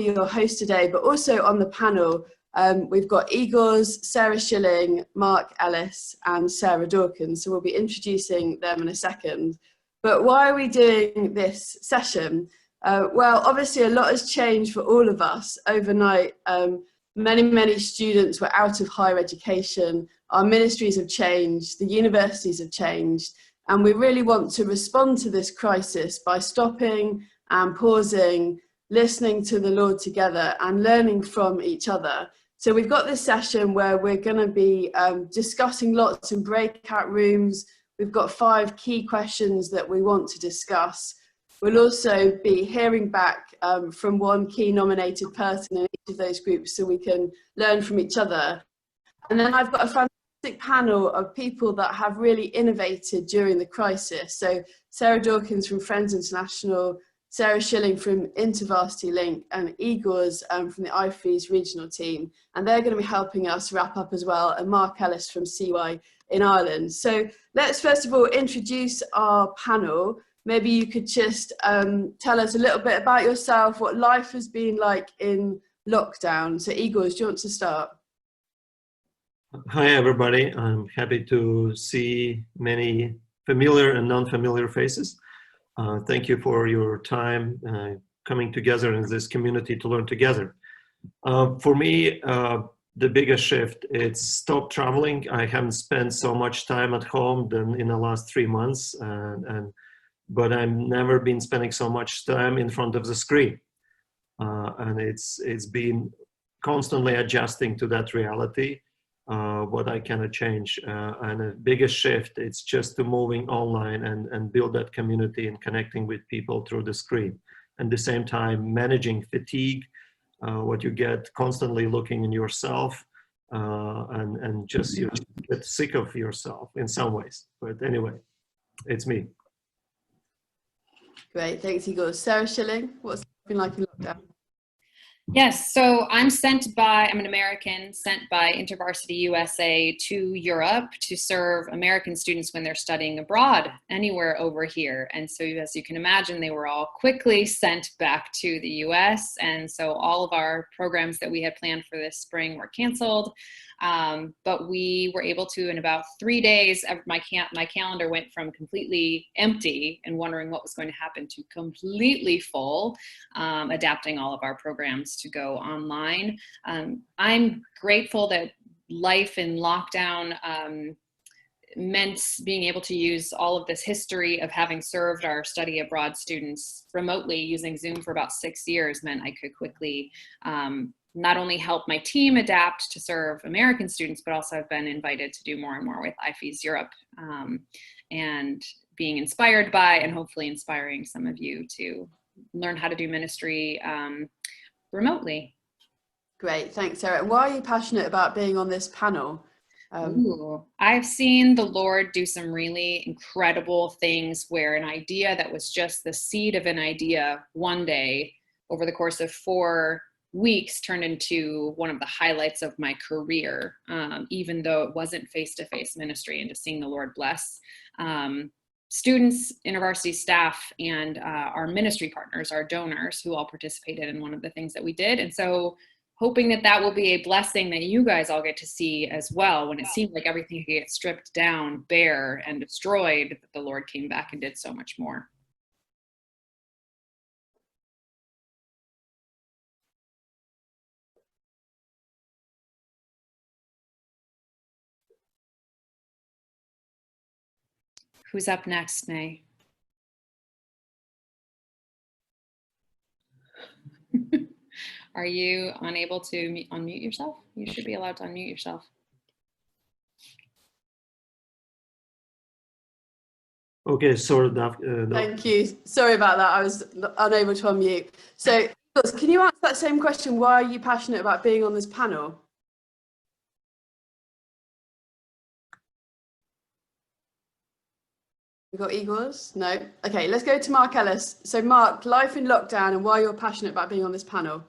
your host today, but also on the panel, we've got Igor's, Sarah Schilling, Mark Ellis, and Sarah Dawkins. So we'll be introducing them in a second. But why are we doing this session? Well, obviously a lot has changed for all of us overnight. Many students were out of higher education. Our ministries have changed, the universities have changed, and we really want to respond to this crisis by stopping and pausing, listening to the Lord together and learning from each other. So we've got this session where we're going to be discussing lots in breakout rooms. We've got 5 key questions that we want to discuss. We'll also be hearing back from one key nominated person in each of those groups so we can learn from each other. And then I've got a fantastic panel of people that have really innovated during the crisis. So Sarah Dawkins from Friends International, Sarah Schilling from InterVarsity Link, and Igor's from the IFES regional team. And they're going to be helping us wrap up as well, and Mark Ellis from CY in Ireland. So let's first of all introduce our panel. Maybe you could just tell us a little bit about yourself, what life has been like in lockdown. So Igor, do you want to start? Hi everybody, I'm happy to see many familiar and non-familiar faces. Thank you for your time coming together in this community to learn together. For me, the biggest shift, it's stop traveling. I haven't spent so much time at home than in the last 3 months, but I've never been spending so much time in front of the screen. And it's been constantly adjusting to that reality, what I cannot change. And the biggest shift, it's just to moving online and build that community and connecting with people through the screen. And at the same time, managing fatigue, what you get constantly looking in yourself, and just you get sick of yourself in some ways. But anyway, it's me. Great, thanks Igor. Sarah Schilling, what's it been like in lockdown? Yes, so I'm an American sent by InterVarsity USA to Europe to serve American students when they're studying abroad anywhere over here. And so as you can imagine, they were all quickly sent back to the US. And so all of our programs that we had planned for this spring were canceled. But we were able to, in about 3 days, my calendar went from completely empty and wondering what was going to happen to completely full, adapting all of our programs to go online. I'm grateful that life in lockdown meant being able to use all of this history of having served our study abroad students remotely using Zoom for about 6 years meant I could quickly not only help my team adapt to serve American students, but also I've been invited to do more and more with IFES Europe, and being inspired by and hopefully inspiring some of you to learn how to do ministry remotely. Great, thanks Sarah. Why are you passionate about being on this panel? I've seen the Lord do some really incredible things where an idea that was just the seed of an idea one day over the course of 4 weeks turned into one of the highlights of my career, even though it wasn't face-to-face ministry, and just seeing the Lord bless students, InterVarsity staff, and our ministry partners, our donors, who all participated in one of the things that we did. And so hoping that that will be a blessing that you guys all get to see as well, when it seemed like everything could get stripped down, bare, and destroyed, that the Lord came back and did so much more. Who's up next, Nay? Are you unable to unmute yourself? You should be allowed to unmute yourself. Okay, sorry. Thank you. Sorry about that. I was unable to unmute. So, can you answer that same question? Why are you passionate about being on this panel? We got Igor's? No? Okay, let's go to Mark Ellis. So Mark, life in lockdown and why you're passionate about being on this panel.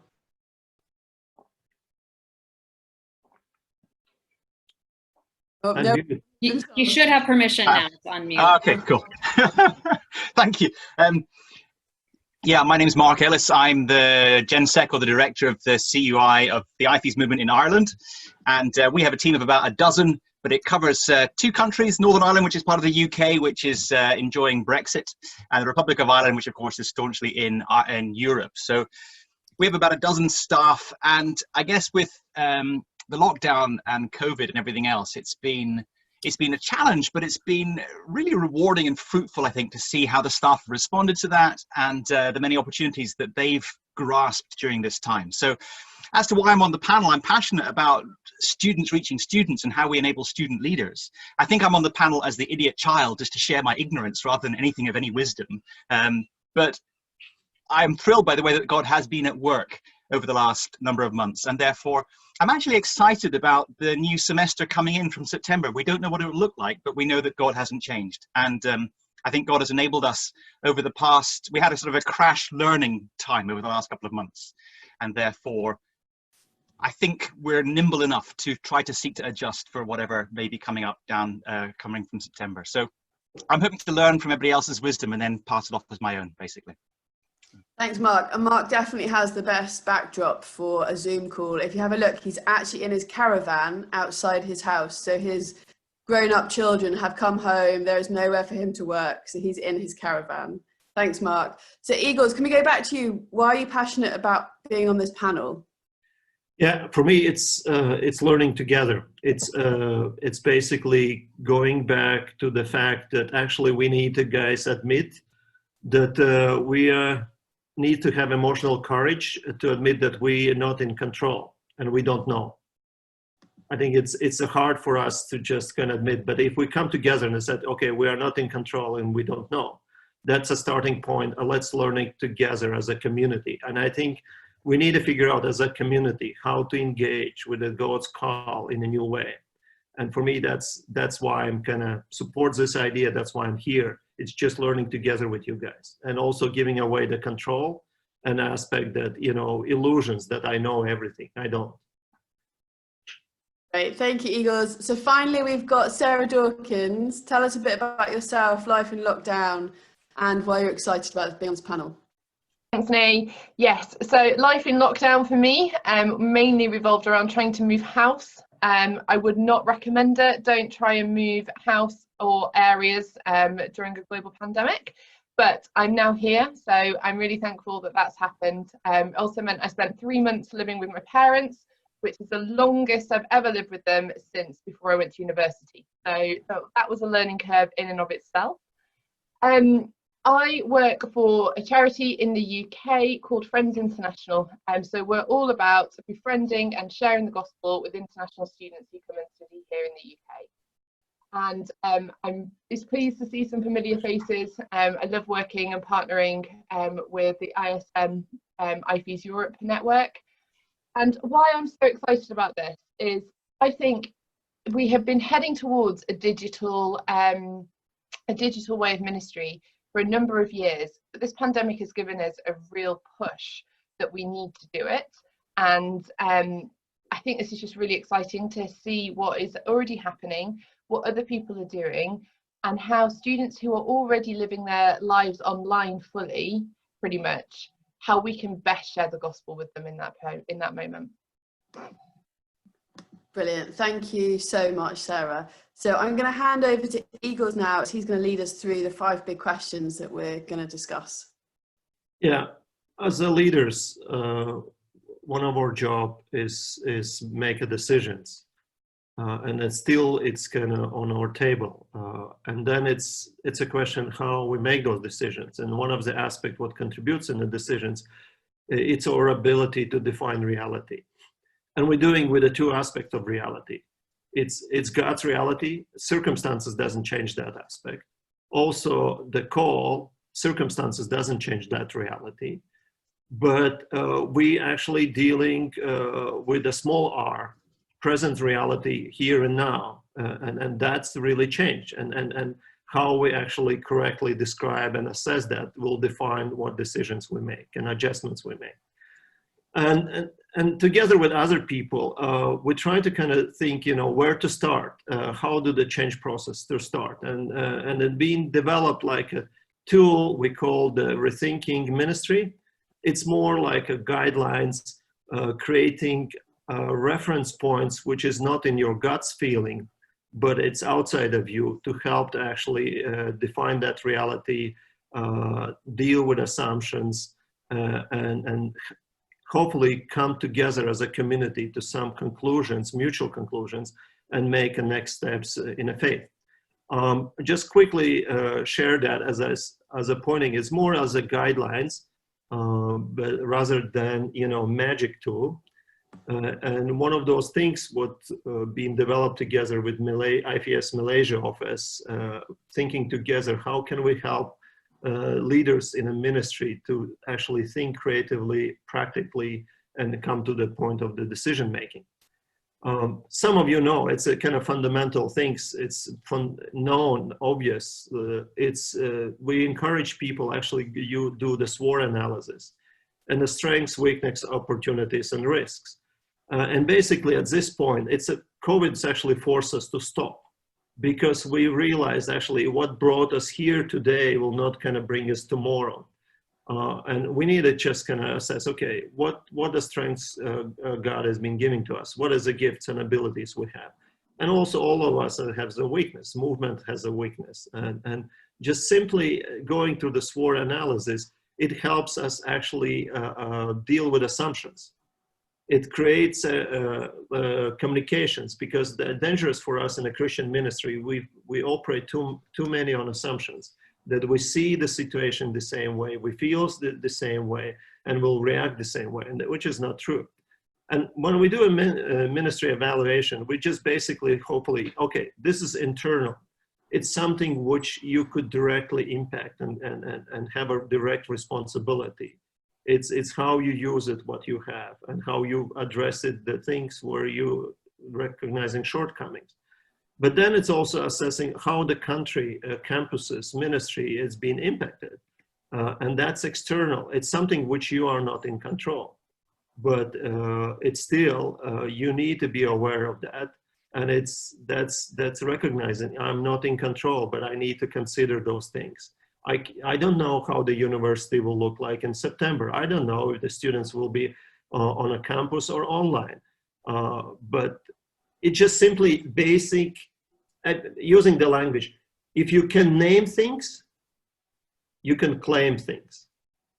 Oh, no. You should have permission now to unmute. Okay, cool. Thank you. Yeah, my name is Mark Ellis. I'm the GenSec, or the director of the CUI of the IFES movement in Ireland. And we have a team of about a dozen, but it covers 2 countries, Northern Ireland, which is part of the UK, which is enjoying Brexit, and the Republic of Ireland, which of course is staunchly in Europe. So we have about a dozen staff, and I guess with the lockdown and COVID and everything else, it's been a challenge, but it's been really rewarding and fruitful, I think, to see how the staff have responded to that, and the many opportunities that they've grasped during this time. So as to why I'm on the panel, I'm passionate about students reaching students and how we enable student leaders. I think I'm on the panel as the idiot child, just to share my ignorance rather than anything of any wisdom. But I'm thrilled by the way that God has been at work over the last number of months, and therefore I'm actually excited about the new semester coming in from September. We don't know what it will look like, but we know that God hasn't changed. And I think God has enabled us over the past, we had a sort of a crash learning time over the last couple of months. And therefore, I think we're nimble enough to try to seek to adjust for whatever may be coming up coming from September. So I'm hoping to learn from everybody else's wisdom and then pass it off as my own, basically. Thanks, Mark. And Mark definitely has the best backdrop for a Zoom call. If you have a look, he's actually in his caravan outside his house. So his grown-up children have come home. There is nowhere for him to work. So he's in his caravan. Thanks, Mark. So Eagles, can we go back to you? Why are you passionate about being on this panel? Yeah, for me, it's learning together. It's basically going back to the fact that actually we need to, guys, admit that we need to have emotional courage to admit that we are not in control and we don't know. I think it's hard for us to just kind of admit, but if we come together and said, okay, we are not in control and we don't know, that's a starting point. Let's learn it together as a community. And I think we need to figure out as a community how to engage with the God's call in a new way. And for me, that's why I'm gonna support this idea. That's why I'm here. It's just learning together with you guys, and also giving away the control and aspect that, you know, illusions that I know everything. I don't. Great, thank you, Eagles. So finally, we've got Sarah Dawkins. Tell us a bit about yourself, life in lockdown, and why you're excited about being on this panel. Thanks, Nay. Yes, so life in lockdown for me mainly revolved around trying to move house. I would not recommend it. Don't try and move house or areas during a global pandemic. But I'm now here, so I'm really thankful that that's happened. Also meant I spent 3 months living with my parents, which is the longest I've ever lived with them since before I went to university. So that was a learning curve in and of itself. I work for a charity in the UK called Friends International. So we're all about befriending and sharing the gospel with international students who come and study here in the UK. And I'm just pleased to see some familiar faces. I love working and partnering with the ISM IFES Europe network. And why I'm so excited about this is I think we have been heading towards a digital way of ministry for a number of years, but this pandemic has given us a real push that we need to do it. And I think this is just really exciting to see what is already happening, what other people are doing, and how students who are already living their lives online fully, pretty much, how we can best share the gospel with them in that moment. Brilliant. Thank you so much, Sarah. So I'm going to hand over to Eagles now. He's going to lead us through the 5 big questions that we're going to discuss. Yeah, as the leaders, one of our job is make decisions, and it's kind of on our table, and then it's a question how we make those decisions. And one of the aspects what contributes in the decisions, it's our ability to define reality. And we're doing with the 2 aspects of reality. It's God's reality. Circumstances doesn't change that aspect. Also, the call, circumstances doesn't change that reality. But we actually dealing with a small r, present reality here and now. And that's really changed. And how we actually correctly describe and assess that will define what decisions we make and adjustments we make. And together with other people, we try to kind of think, you know, where to start, how do the change process to start, and it being developed like tool we call the Rethinking Ministry. It's more like a guidelines, creating reference points, which is not in your guts feeling, but it's outside of you, to help to actually define that reality, deal with assumptions, and hopefully come together as a community to some conclusions, mutual conclusions, and make a next steps in a faith. Just quickly share that as a pointing, it's more as a guidelines, but rather than, you know, magic tool. And one of those things what being developed together with IFES Malaysia office, thinking together, how can we help leaders in a ministry to actually think creatively, practically, and come to the point of the decision making. Some of you know it's a kind of fundamental things. It's known, obvious. We encourage people actually you do the SWOR analysis and the strengths, weaknesses, opportunities, and risks. And basically at this point, COVID's actually forced us to stop, because we realized actually what brought us here today will not kind of bring us tomorrow. And we need to just kind of assess, okay, what the strengths God has been giving to us, what is the gifts and abilities we have. And also all of us have a weakness, movement has a weakness. And just simply going through the SWOR analysis, it helps us actually deal with assumptions. It creates communications, because the dangerous for us in a Christian ministry, we operate too many on assumptions, that we see the situation the same way, we feel the same way, and will react the same way, and which is not true. And when we do a ministry evaluation, we just basically, hopefully, okay, this is internal. It's something which you could directly impact and have a direct responsibility. It's how you use it, what you have, and how you address it, the things where you recognizing shortcomings. But then it's also assessing how the country, campuses, ministry is being impacted. And that's external. It's something which you are not in control. But it's still, you need to be aware of that. And that's recognizing I'm not in control, but I need to consider those things. I don't know how the university will look like in September. I don't know if the students will be on a campus or online. But it's just simply basic, using the language. If you can name things, you can claim things.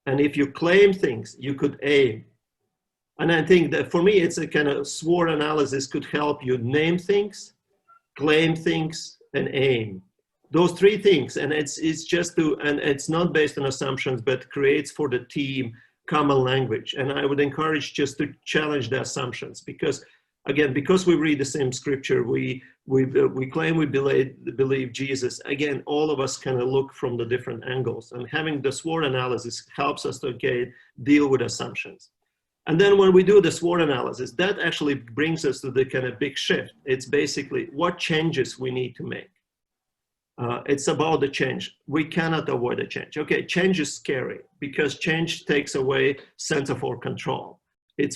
And if you claim things, you could aim. And I think that for me, it's a kind of SWOR analysis could help you name things, claim things, and aim. Those three things, and it's just to, and it's not based on assumptions, but creates for the team common language. And I would encourage just to challenge the assumptions, because again, because we read the same scripture, we claim we believe Jesus. Again, all of us kind of look from the different angles, and having the SWOR analysis helps us to again deal with assumptions. And then when we do the SWOR analysis, that actually brings us to the kind of big shift. It's basically what changes we need to make. It's about the change. We cannot avoid a change. Okay, change is scary because change takes away sense of our control.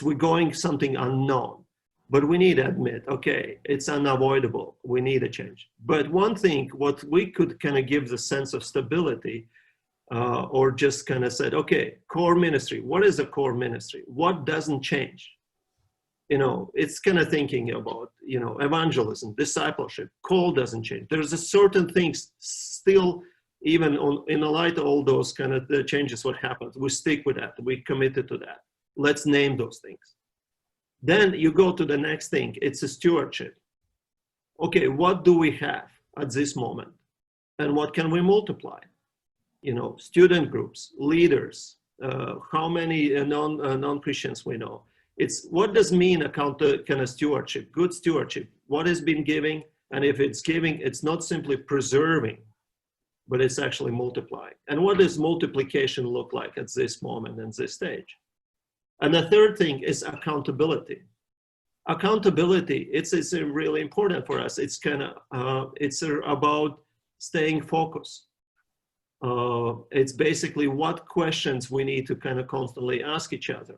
We're going something unknown, but we need to admit, okay, it's unavoidable. We need a change. But one thing, what we could kind of give the sense of stability, or just kind of said, okay, core ministry. What is a core ministry? What doesn't change? You know, it's kind of thinking about, you know, evangelism, discipleship, call doesn't change. There's a certain things still, even in the light of all those kind of the changes, what happens, we stick with that, we committed to that. Let's name those things. Then you go to the next thing, it's a stewardship. Okay, what do we have at this moment? And what can we multiply? You know, student groups, leaders, how many non-Christians we know. It's what does mean kind of stewardship, good stewardship, what has been giving, and if it's giving, it's not simply preserving, but it's actually multiplying. And what does multiplication look like at this moment and this stage? And the third thing is accountability. Accountability, it's really important for us. It's kind of, it's about staying focused. It's basically what questions we need to kind of constantly ask each other.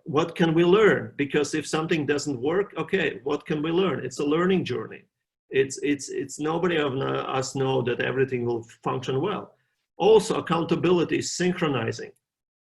What can we learn? Because if something doesn't work, okay, what can we learn? It's a learning journey. It's nobody of us know that everything will function well. Also, accountability is synchronizing.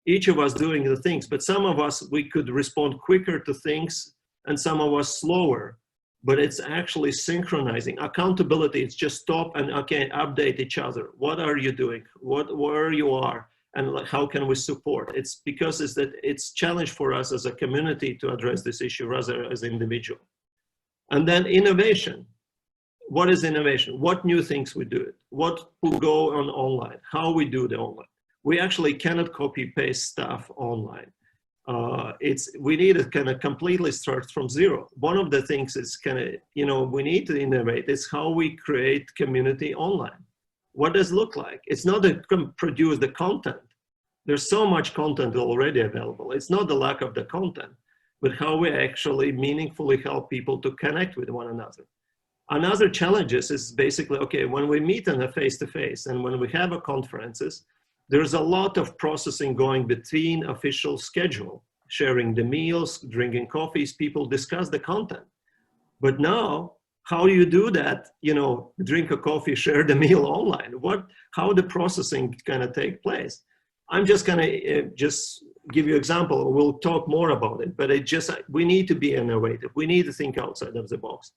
Each of us doing the things, but some of us, we could respond quicker to things and some of us slower, but it's actually synchronizing. Accountability, it's just stop and okay, update each other. What are you doing? Where you are? And how can we support? It's because it's challenge for us as a community to address this issue rather as an individual. And then innovation. What is innovation? What new things we do? What will go on online? How we do the online? We actually cannot copy paste stuff online. We need to kind of completely start from zero. One of the things is kind of, we need to innovate is how we create community online. What does it look like? It's not to produce the content. There's so much content already available. It's not the lack of the content, but how we actually meaningfully help people to connect with one another. Another challenge is basically, okay, when we meet in a face-to-face and when we have a conferences, there's a lot of processing going between official schedule, sharing the meals, drinking coffees, people discuss the content. But now, how do you do that? Drink a coffee, share the meal online. How the processing gonna take place? I'm just gonna just give you an example. We'll talk more about it, but we need to be innovative. We need to think outside of the box.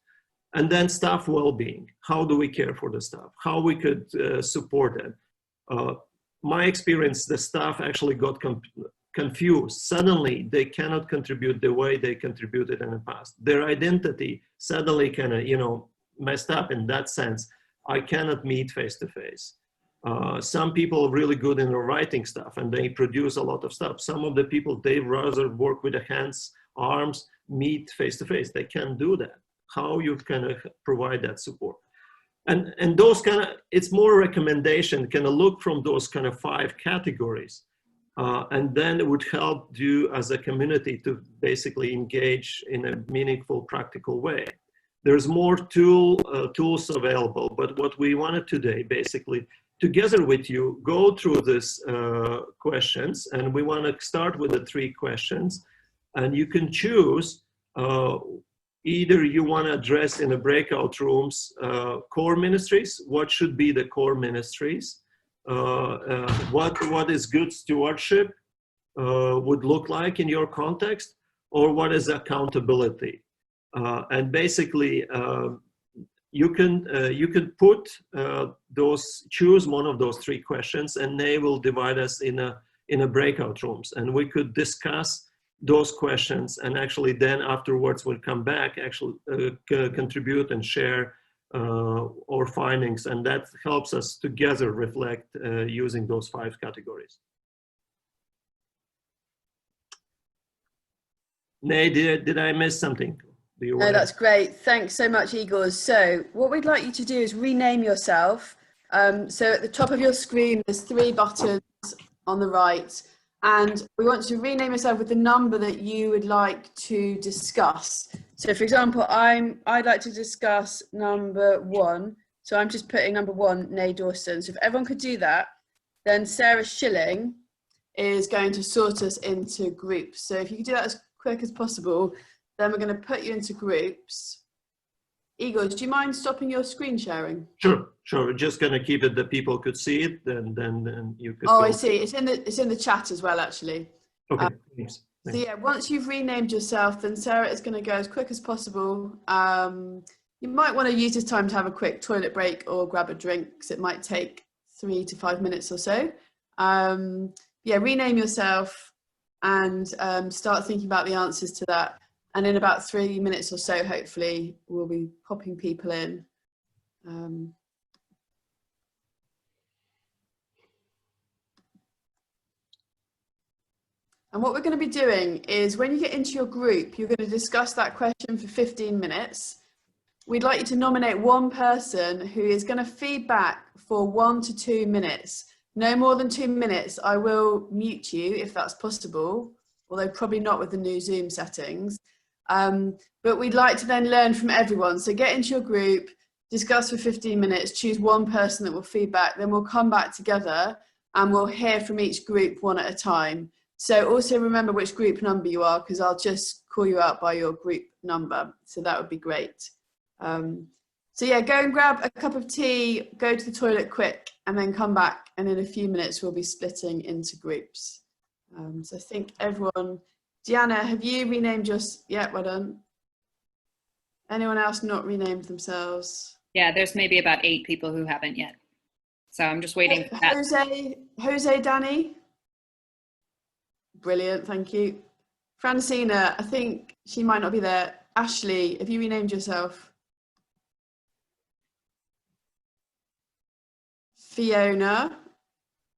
And then staff well-being. How do we care for the staff? How we could support them? My experience, the staff actually got confused. Suddenly, they cannot contribute the way they contributed in the past. Their identity suddenly kind of, messed up in that sense. I cannot meet face-to-face. Some people are really good in the writing stuff and they produce a lot of stuff. Some of the people, they rather work with the hands, arms, meet face-to-face. They can't do that. How you kind of provide that support? And those kind of, it's more recommendation, kind of look from those kind of 5 categories. And then it would help you as a community to basically engage in a meaningful, practical way. There's more tools available, but what we wanted today, basically, together with you, go through these questions, and we want to start with the 3 questions, and you can choose either you want to address in the breakout rooms core ministries. What should be the core ministries? What is good stewardship would look like in your context, or what is accountability? And basically, you can put choose one of those 3 questions, and they will divide us in a breakout rooms, and we could discuss those questions, and actually then afterwards we'll come back, actually contribute and share our findings, and that helps us together reflect using those 5 categories. Nay, did I miss something? No, that's great. Thanks so much, Igor. So what we'd like you to do is rename yourself. So at the top of your screen, there's 3 buttons on the right. And we want you to rename yourself with the number that you would like to discuss. So for example, I'd like to discuss number 1. So I'm just putting number 1, Nay Dawson. So if everyone could do that, then Sarah Schilling is going to sort us into groups. So if you could do that as quick as possible, then we're going to put you into groups. Igor, do you mind stopping your screen sharing? Sure. We're just going to keep it that people could see it, then you could. Oh, I see. It's in the chat as well, actually. Okay. Thanks. So yeah, once you've renamed yourself, then Sarah is going to go as quick as possible. You might want to use this time to have a quick toilet break or grab a drink, because it might take 3 to 5 minutes or so. Yeah, rename yourself and start thinking about the answers to that. And in about 3 minutes or so, hopefully, we'll be popping people in. And what we're going to be doing is when you get into your group, you're going to discuss that question for 15 minutes. We'd like you to nominate one person who is going to feed back for 1 to 2 minutes. No more than 2 minutes. I will mute you if that's possible, although probably not with the new Zoom settings. But we'd like to then learn from everyone. So get into your group, discuss for 15 minutes, choose one person that will feed back, then we'll come back together and we'll hear from each group one at a time. So also remember which group number you are, because I'll just call you out by your group number. So that would be great. So yeah, go and grab a cup of tea, go to the toilet quick, and then come back. And in a few minutes, we'll be splitting into groups. So I think everyone, Deanna, have you renamed yours? Yeah, well done. Anyone else not renamed themselves? Yeah, there's maybe about 8 people who haven't yet. So I'm just waiting for that. Jose, Danny. Brilliant, thank you. Francina, I think she might not be there. Ashley, have you renamed yourself? Fiona.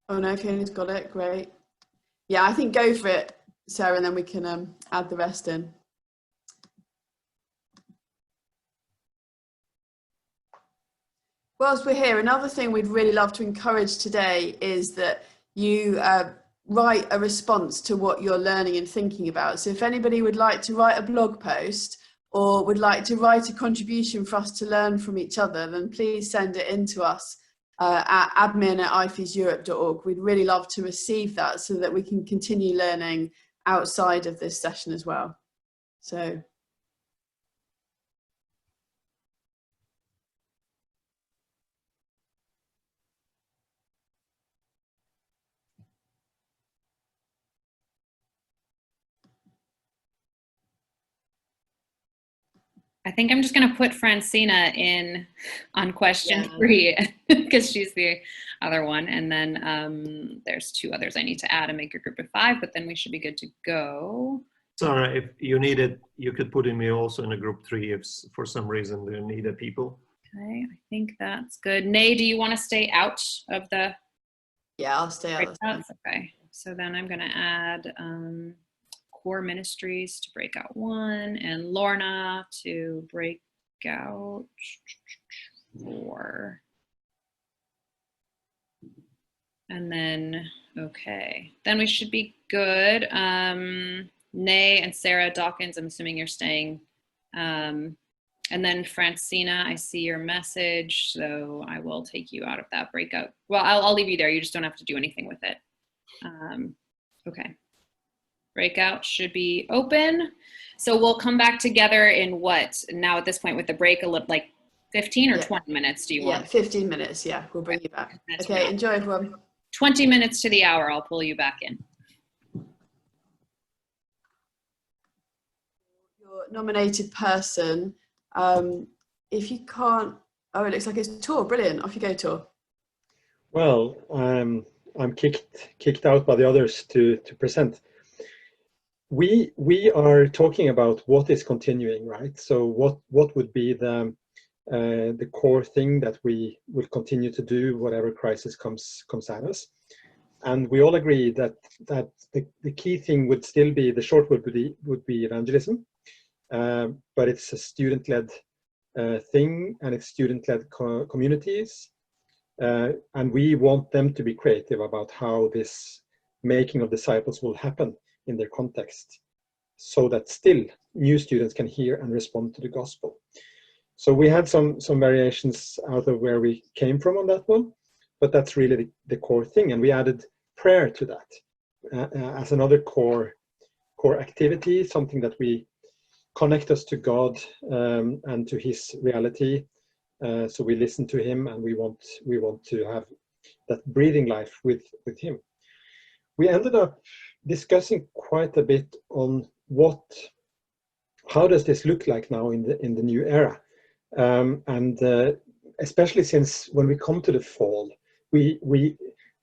Oh no, Fiona's got it, great. Yeah, I think go for it, Sarah, and then we can add the rest in. Whilst we're here, another thing we'd really love to encourage today is that you write a response to what you're learning and thinking about. So if anybody would like to write a blog post or would like to write a contribution for us to learn from each other, then please send it in to us at admin@ifeseurope.org. We'd really love to receive that so that we can continue learning outside of this session as well. So. I think I'm just going to put Francina in on question 3 because she's the other one. And then there's 2 others I need to add and make a group of 5, but then we should be good to go. Sarah, if you need it, you could put me also in a group 3 if for some reason there needed people. Okay, I think that's good. Nay, do you want to stay out of the? Yeah, I'll stay out. Okay, so then I'm going to add core ministries to breakout 1 and Lorna to breakout 4. And then, okay, then we should be good. Nay and Sarah Dawkins, I'm assuming you're staying. And then Francina, I see your message, so I will take you out of that breakout. Well, I'll leave you there. You just don't have to do anything with it. Okay. Breakout should be open. So we'll come back together in what? Now at this point with the break, like 15 or 20 minutes do you want? Yeah, 15 minutes, yeah. We'll bring you back. Okay, enjoy everyone. 20 minutes to the hour, I'll pull you back in. Your nominated person, if you can't, oh, it looks like it's Tor. Brilliant. Off you go, Tor. Well, I'm kicked out by the others to present. We are talking about what is continuing, right? So what would be the core thing that we will continue to do whatever crisis comes at us, and we all agree that the key thing would still be, the short would be evangelism, but it's a student-led thing, and it's student-led communities, and we want them to be creative about how this making of disciples will happen in their context, so that still new students can hear and respond to the gospel. So we had some variations out of where we came from on that one, but that's really the core thing, and we added prayer to that as another core activity, something that we connect us to God and to His reality. So we listen to Him, and we want to have that breathing life with Him. We ended up discussing quite a bit on how does this look like now in the new era, and especially since when we come to the fall,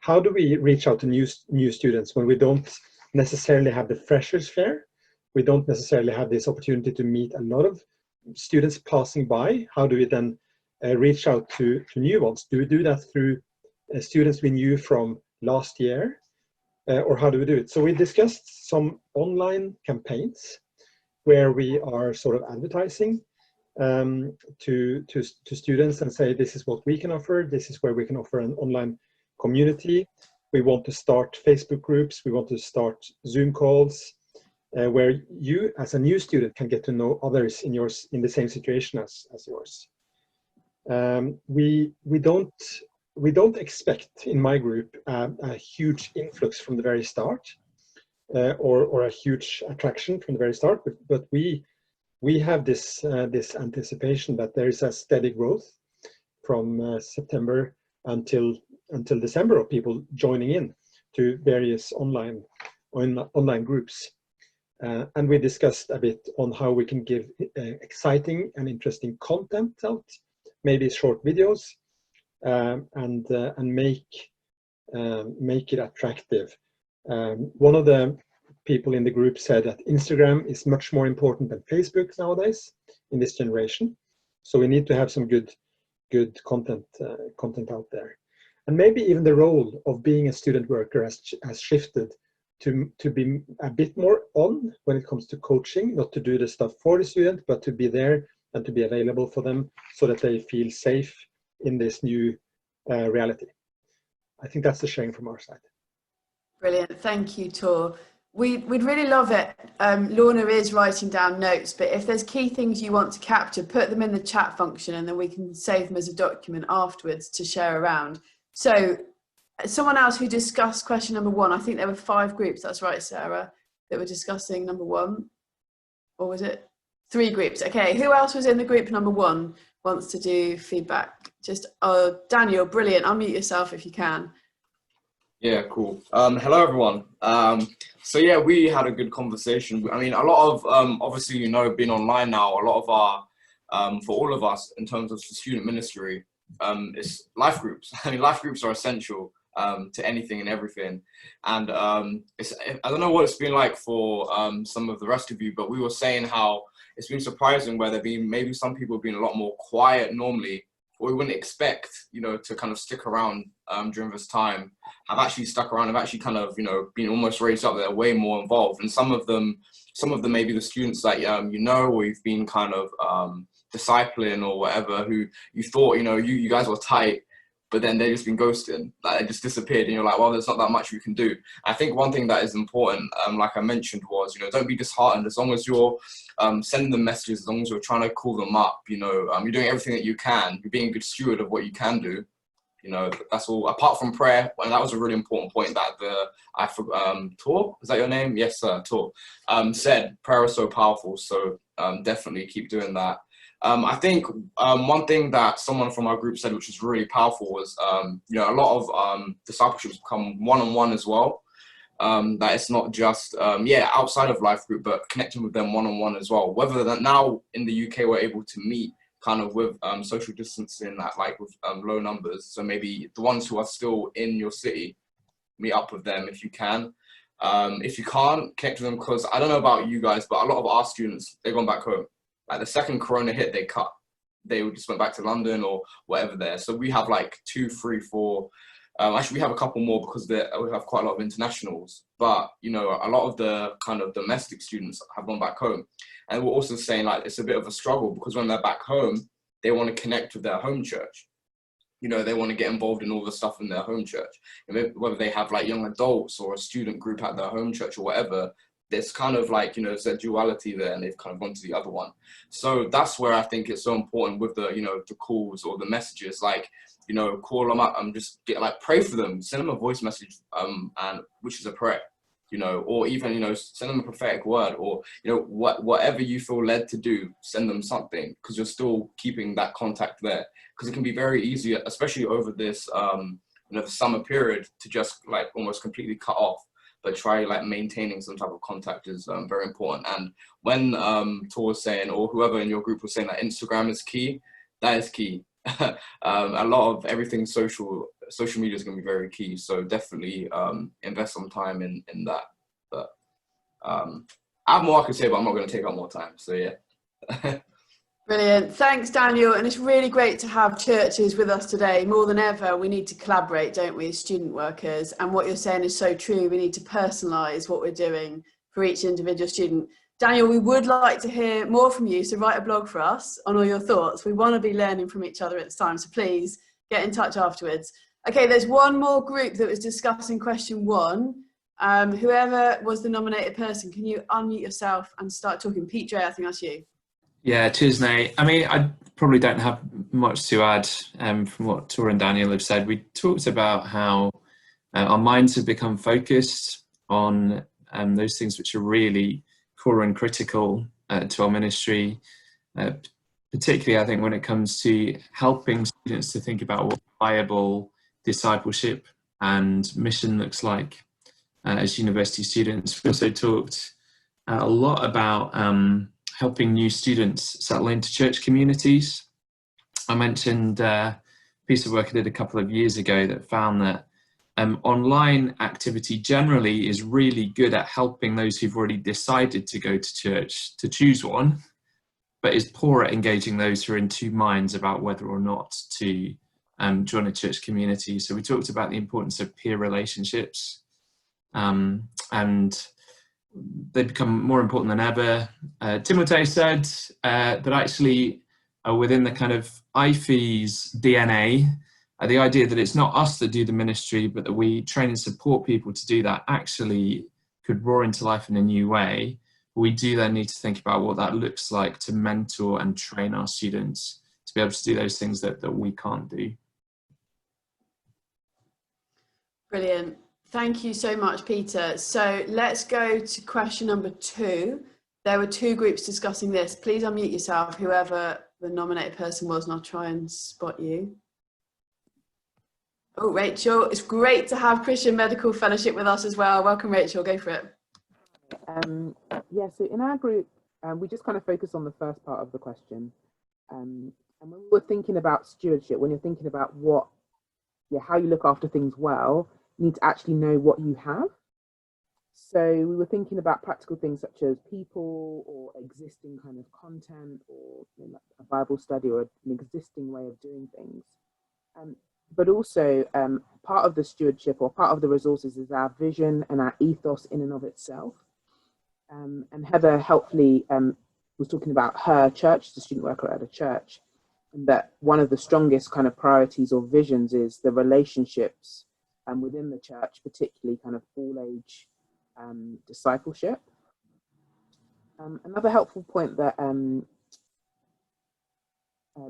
how do we reach out to new students when we don't necessarily have the freshers fair? We don't necessarily have this opportunity to meet a lot of students passing by. How do we then reach out to new ones? Do we do that through students we knew from last year? Or how do we do it? So we discussed some online campaigns where we are sort of advertising to students and say, this is what we can offer. This is where we can offer an online community. We want to start Facebook groups. We want to start Zoom calls where you, as a new student, can get to know others in the same situation as yours. We don't expect in my group a huge influx from the very start or a huge attraction from the very start, but we we have this this anticipation that there is a steady growth from September until December of people joining in to various online groups. And we discussed a bit on how we can give exciting and interesting content out, maybe short videos, and make it attractive. One of the people in the group said that Instagram is much more important than Facebook nowadays in this generation. So we need to have some good content out there. And maybe even the role of being a student worker has shifted to be a bit more on when it comes to coaching, not to do the stuff for the student, but to be there and to be available for them so that they feel safe in this new reality. I think that's the sharing from our side. Brilliant, thank you, Tor. We'd really love it. Lorna is writing down notes, but if there's key things you want to capture, put them in the chat function and then we can save them as a document afterwards to share around. So someone else who discussed question number 1, I think there were 5 groups, that's right, Sarah, that were discussing number 1, or was it 3 groups? Okay, who else was in the group number 1 wants to do feedback? Just, Daniel, brilliant, unmute yourself if you can. Yeah, cool. Hello, everyone. So yeah, we had a good conversation. I mean, a lot of, obviously, you know, being online now, a lot of our, for all of us, in terms of student ministry, it's life groups. I mean, life groups are essential to anything and everything. And I don't know what it's been like for some of the rest of you, but we were saying how it's been surprising where maybe some people have been a lot more quiet normally, or we wouldn't expect, you know, to kind of stick around during this time, have actually stuck around, have actually kind of, you know, been almost raised up, they're way more involved. And some of them maybe the students that, you know, or you've been kind of discipling or whatever, who you thought, you know, you guys were tight, but then they've just been ghosting, like they just disappeared, and you're like, well, there's not that much you can do. I think one thing that is important, like I mentioned, was, you know, don't be disheartened. As long as you're sending them messages, as long as you're trying to call them up, you know, you're doing everything that you can, you're being a good steward of what you can do, you know, that's all, apart from prayer. And that was a really important point that Tor, is that your name? Yes, sir, Tor, said prayer is so powerful, so definitely keep doing that. I think one thing that someone from our group said, which was really powerful, was, you know, a lot of discipleship has become one-on-one as well. That it's not just, outside of life group, but connecting with them one-on-one as well. Whether that now in the UK we're able to meet kind of with social distancing, that like with low numbers. So maybe the ones who are still in your city, meet up with them if you can. If you can't, connect with them, because I don't know about you guys, but a lot of our students, they've gone back home. Like the second Corona hit, they cut. They just went back to London or whatever there. So we have like 2, 3, 4. Actually, we have a couple more because we have quite a lot of internationals. But, you know, a lot of the kind of domestic students have gone back home. And we're also saying like it's a bit of a struggle because when they're back home, they want to connect with their home church. You know, they want to get involved in all the stuff in their home church. And whether they have like young adults or a student group at their home church or whatever, there's kind of like, you know, there's a duality there and they've kind of gone to the other one. So that's where I think it's so important with the, you know, the calls or the messages, like, you know, call them up and just pray for them, send them a voice message, and which is a prayer, you know, or even, you know, send them a prophetic word, or, you know, whatever you feel led to do, send them something, because you're still keeping that contact there. Because it can be very easy, especially over this, you know, the summer period, to just like almost completely cut off. But try like maintaining some type of contact is very important. And when Tor was saying, or whoever in your group was saying that Instagram is key, that is key. A lot of everything social media is going to be very key. So definitely invest some time in that. But I have more I could say, but I'm not going to take up more time. So yeah. Brilliant. Thanks, Daniel. And it's really great to have churches with us today. More than ever, we need to collaborate, don't we, as student workers? And what you're saying is so true. We need to personalise what we're doing for each individual student. Daniel, we would like to hear more from you. So write a blog for us on all your thoughts. We want to be learning from each other at this time. So please get in touch afterwards. Okay, there's one more group that was discussing question 1. Whoever was the nominated person, can you unmute yourself and start talking? Pete Dre, I think that's you. Yeah, cheers, Nate. I mean, I probably don't have much to add from what Tor and Daniel have said. We talked about how our minds have become focused on those things which are really core and critical to our ministry, particularly I think when it comes to helping students to think about what viable discipleship and mission looks like as university students. We also talked a lot about helping new students settle into church communities. I mentioned a piece of work I did a couple of years ago that found that online activity generally is really good at helping those who've already decided to go to church to choose one, but is poor at engaging those who are in two minds about whether or not to join a church community. So we talked about the importance of peer relationships, and they become more important than ever. Timotei said that actually within the kind of IFE's DNA, the idea that it's not us that do the ministry, but that we train and support people to do that actually could roar into life in a new way. We do then need to think about what that looks like to mentor and train our students to be able to do those things that we can't do. Brilliant. Thank you so much, Peter. So let's go to question number 2. There were 2 groups discussing this. Please unmute yourself, whoever the nominated person was, and I'll try and spot you. Oh, Rachel, it's great to have Christian Medical Fellowship with us as well. Welcome, Rachel, go for it. Yeah, so in our group, we just kind of focus on the first part of the question. And when we were thinking about stewardship, when you're thinking about how you look after things well, you need to actually know what you have. So we were thinking about practical things such as people or existing kind of content, or like a Bible study or an existing way of doing things. But also part of the stewardship or part of the resources is our vision and our ethos in and of itself. And Heather helpfully was talking about her church, the student worker at a church, and that one of the strongest kind of priorities or visions is the relationships within the church, particularly kind of all age discipleship. Another helpful point that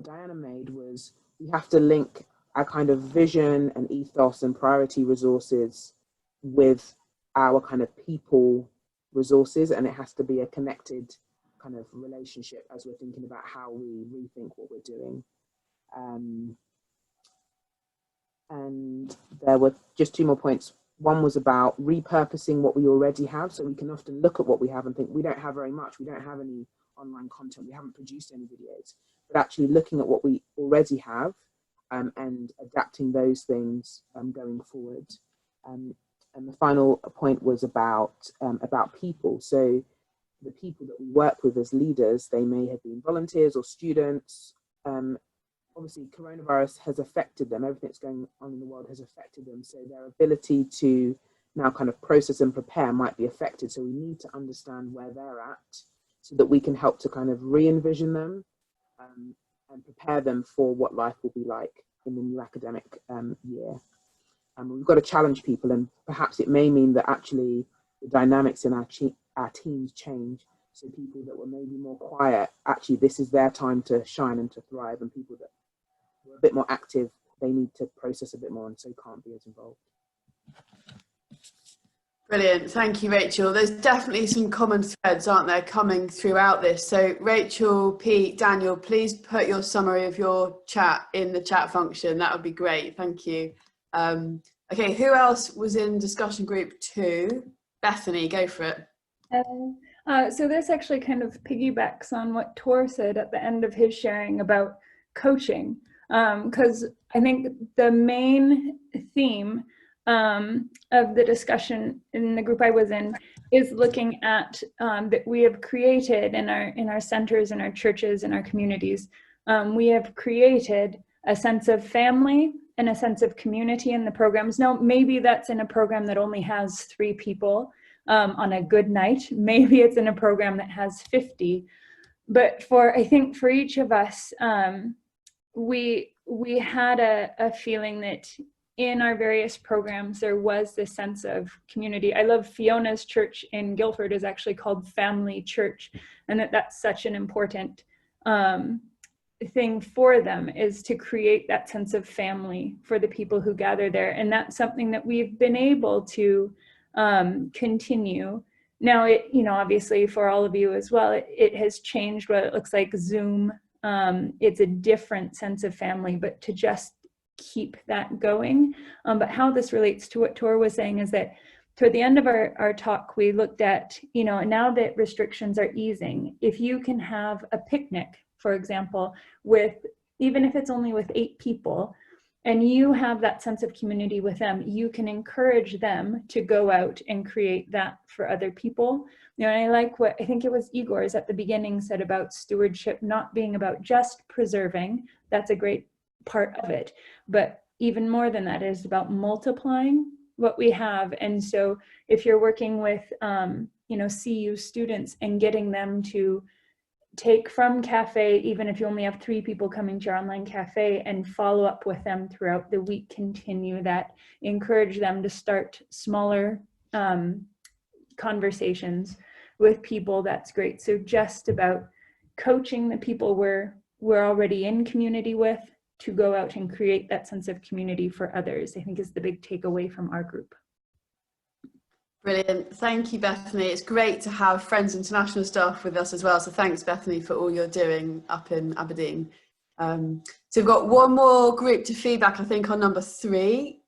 Diana made was we have to link our kind of vision and ethos and priority resources with our kind of people resources, and it has to be a connected kind of relationship as we're thinking about how we rethink what we're doing. And there were just 2 more points. One was about repurposing what we already have. So we can often look at what we have and think we don't have very much, we don't have any online content, we haven't produced any videos, but actually looking at what we already have and adapting those things going forward. And the final point was about people. So the people that we work with as leaders, they may have been volunteers or students. Obviously, coronavirus has affected them. Everything that's going on in the world has affected them. So their ability to now kind of process and prepare might be affected. So we need to understand where they're at so that we can help to kind of re-envision them and prepare them for what life will be like in the new academic year. We've got to challenge people, and perhaps it may mean that actually the dynamics in our teams change. So people that were maybe more quiet, actually this is their time to shine and to thrive, and people that were a bit more active, they need to process a bit more and so can't be as involved. Brilliant, thank you, Rachel. There's definitely some common threads, aren't there, coming throughout this. So Rachel, Pete, Daniel, please put your summary of your chat in the chat function. That would be great, thank you. Okay, who else was in discussion group 2? Bethany, go for it. So this actually kind of piggybacks on what Tor said at the end of his sharing about coaching, because I think the main theme of the discussion in the group I was in is looking at that we have created in our centers, in our churches, in our communities, we have created a sense of family and a sense of community in the programs. Now, maybe that's in a program that only has 3 people on a good night. Maybe it's in a program that has 50. But I think for each of us, we had a feeling that in our various programs, there was this sense of community. I love Fiona's church in Guildford is actually called Family Church, and that's such an important thing for them, is to create that sense of family for the people who gather there. And that's something that we've been able to continue Now, it, you know, obviously for all of you as well, it has changed what it looks like Zoom. It's a different sense of family, but to just keep that going. But how this relates to what Tor was saying is that toward the end of our talk, we looked at, you know, now that restrictions are easing, if you can have a picnic, for example, with, even if it's only with 8 people, and you have that sense of community with them, you can encourage them to go out and create that for other people. You know, and I like what, I think it was Igor's at the beginning said about stewardship not being about just preserving. That's a great part of it. But even more than that, is about multiplying what we have. And so if you're working with, you know, CU students and getting them to take from cafe, even if you only have 3 people coming to your online cafe, and follow up with them throughout the week, continue that, encourage them to start smaller conversations with people, that's great. So just about coaching the people we're already in community with to go out and create that sense of community for others, I think is the big takeaway from our group. Brilliant. Thank you, Bethany. It's great to have Friends International staff with us as well. So thanks, Bethany, for all you're doing up in Aberdeen. So we've got one more group to feedback, I think, on number 3.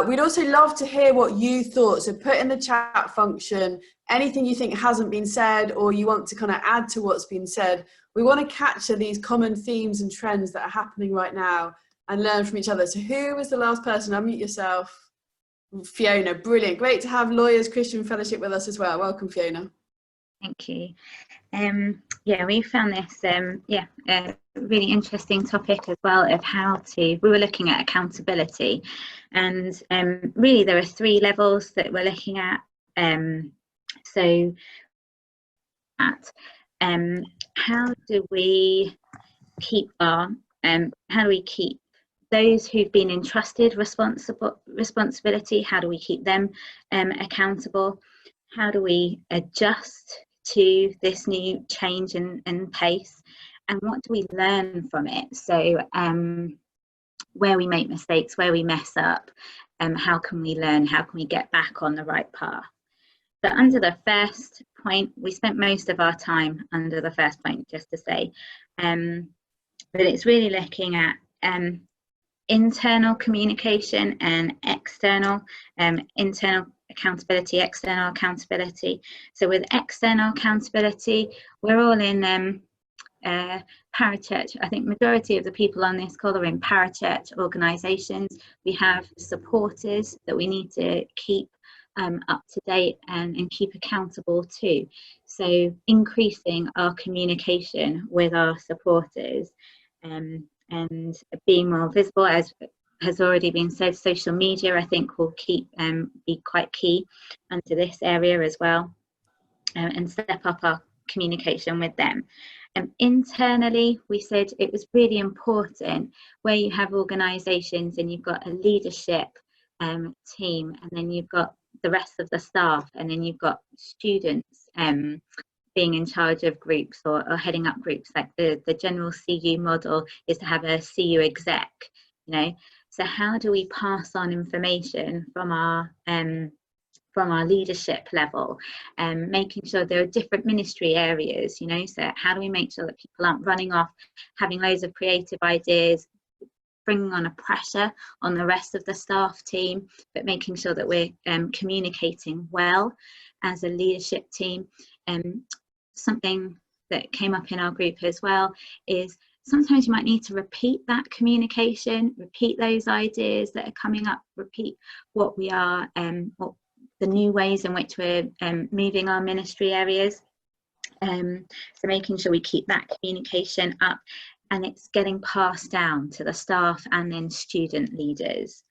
We'd also love to hear what you thought. So put in the chat function anything you think hasn't been said or you want to kind of add to what's been said. We want to capture these common themes and trends that are happening right now and learn from each other. So who was the last person? Unmute yourself. Fiona, brilliant. Great to have Lawyers Christian Fellowship with us as well. Welcome, Fiona. Thank you. Yeah, we found this a really interesting topic as well of how to, we were looking at accountability, and really there are 3 levels that we're looking at. How do we keep those who've been entrusted responsibility, how do we keep them accountable? How do we adjust to this new change and pace? And what do we learn from it? So where we make mistakes, where we mess up, how can we learn? How can we get back on the right path? So under the first point, we spent most of our time under the first point, just to say, but it's really looking at internal communication and external, internal accountability, external accountability. So with external accountability, we're all in parachurch. I think majority of the people on this call are in parachurch organisations. We have supporters that we need to keep up to date and keep accountable to. So increasing our communication with our supporters and being more visible, as has already been said. Social media, I think, will be quite key under this area as well, and step up our communication with them. Internally, we said it was really important where you have organisations and you've got a leadership team, and then you've got the rest of the staff, and then you've got students being in charge of groups or heading up groups. Like the general CU model is to have a CU exec, you know. So how do we pass on information from our leadership level, making sure there are different ministry areas, you know? So how do we make sure that people aren't running off, having loads of creative ideas, bringing on a pressure on the rest of the staff team, but making sure that we're communicating well as a leadership team. Something that came up in our group as well is sometimes you might need to repeat that communication, repeat those ideas that are coming up, repeat what we are, what the new ways in which we're moving our ministry areas. So making sure we keep that communication up, and it's getting passed down to the staff and then student leaders.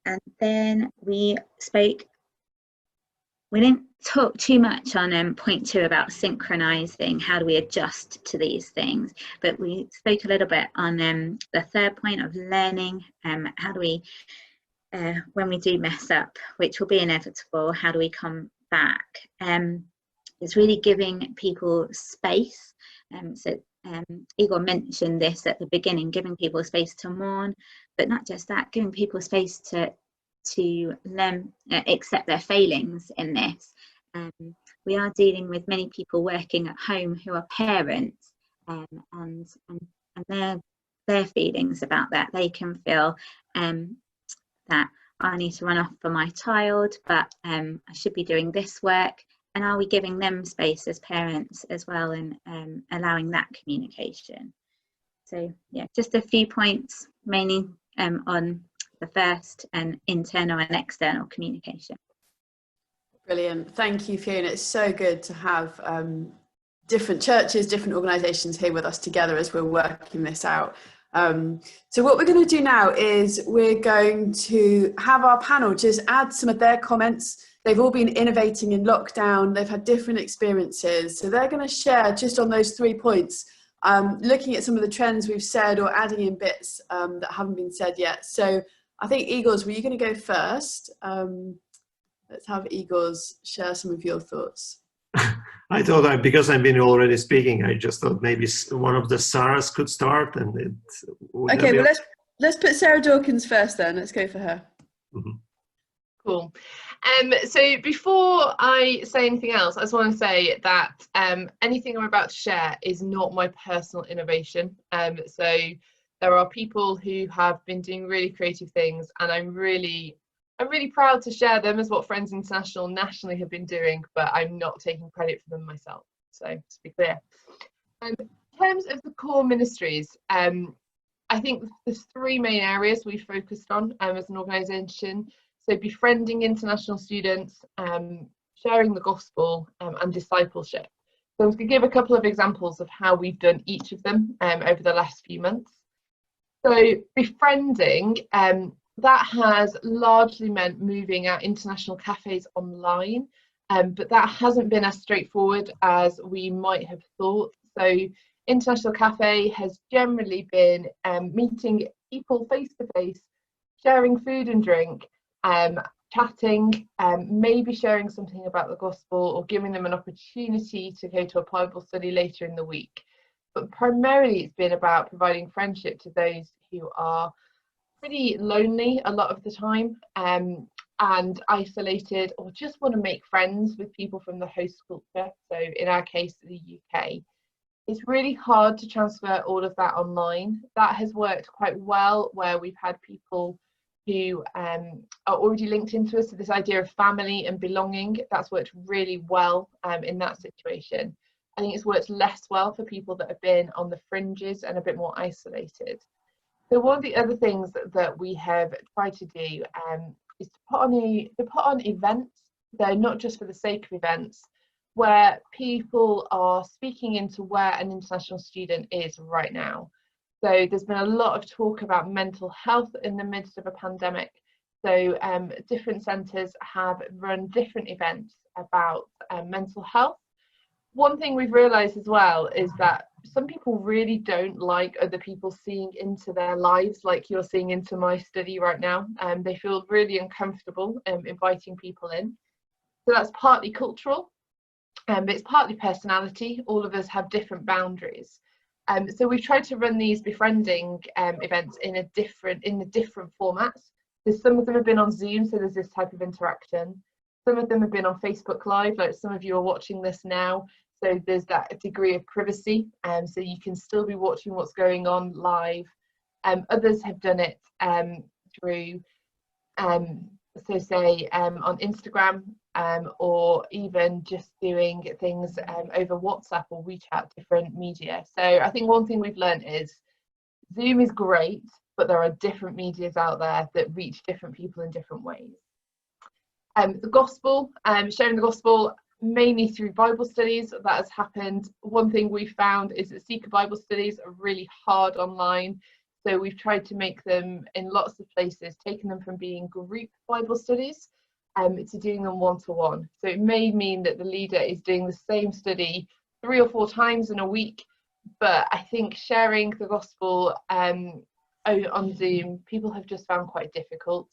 And then we didn't talk too much on point 2 about synchronizing, how do we adjust to these things, but we spoke a little bit on the third point of learning, how do we, when we do mess up, which will be inevitable, how do we come back? It's really giving people space. Igor mentioned this at the beginning, giving people space to mourn, but not just that, giving people space to to accept their failings in this. We are dealing with many people working at home who are parents, and their feelings about that. They can feel that I need to run off for my child, but I should be doing this work. And are we giving them space as parents as well, and allowing that communication? So yeah, just a few points mainly on the first, and internal and external communication. Brilliant. Thank you, Fiona. It's so good to have different churches, different organisations here with us together as we're working this out. So what we're going to do now is we're going to have our panel just add some of their comments. They've all been innovating in lockdown. They've had different experiences. So they're going to share just on those 3 points, looking at some of the trends we've said or adding in bits that haven't been said yet. So I think, Igors, were you going to go first? Let's have Igors share some of your thoughts. I thought because I've been already speaking, I just thought maybe one of the Sarahs could start, and okay. Well, let's put Sarah Dawkins first then. Let's go for her. Mm-hmm. Cool. So before I say anything else, I just want to say that anything I'm about to share is not my personal innovation. So there are people who have been doing really creative things, and I'm really proud to share them as what Friends International nationally have been doing, but I'm not taking credit for them myself. So to be clear, in terms of the core ministries, I think there's 3 main areas we focused on as an organisation. So befriending international students, sharing the gospel, and discipleship. So I'm going to give a couple of examples of how we've done each of them over the last few months. So befriending, that has largely meant moving our international cafes online, but that hasn't been as straightforward as we might have thought. So International Cafe has generally been meeting people face to face, sharing food and drink, chatting, maybe sharing something about the gospel, or giving them an opportunity to go to a Bible study later in the week. But primarily it's been about providing friendship to those who are pretty lonely a lot of the time, and isolated, or just want to make friends with people from the host culture. So in our case, the UK. It's really hard to transfer all of that online. That has worked quite well where we've had people who are already linked into us. So this idea of family and belonging, that's worked really well in that situation. I think it's worked less well for people that have been on the fringes and a bit more isolated. So one of the other things that we have tried to do is to put on events. They're not just for the sake of events, where people are speaking into where an international student is right now. So there's been a lot of talk about mental health in the midst of a pandemic. So different centres have run different events about mental health. One thing we've realised as well is that some people really don't like other people seeing into their lives like you're seeing into my study right now. They feel really uncomfortable inviting people in. So that's partly cultural, but it's partly personality. All of us have different boundaries. So we've tried to run these befriending events in the different formats. So some of them have been on Zoom, so there's this type of interaction. Some of them have been on Facebook Live, like some of you are watching this now. So there's that degree of privacy, so you can still be watching what's going on live. Others have done it through, so say on Instagram, or even just doing things over WhatsApp or WeChat, different media. So I think one thing we've learned is Zoom is great, but there are different medias out there that reach different people in different ways. The gospel, sharing the gospel, mainly through Bible studies, that has happened. One thing we found is that Seeker Bible studies are really hard online. So we've tried to make them in lots of places, taking them from being group Bible studies to doing them one-to-one. So it may mean that the leader is doing the same study 3 or 4 times in a week, but I think sharing the gospel on Zoom, people have just found quite difficult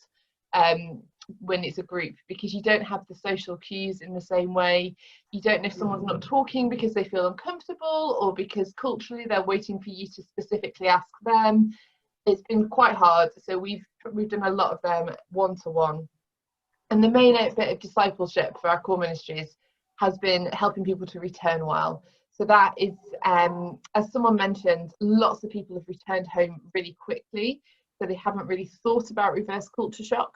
when it's a group, because you don't have the social cues in the same way. You don't know if someone's not talking because they feel uncomfortable, or because culturally they're waiting for you to specifically ask them. it's been quite hard. So we've done a lot of them one-to-one. And the main bit of discipleship for our core ministries has been helping people to return well. So that is, as someone mentioned, lots of people have returned home really quickly, so they haven't really thought about reverse culture shock.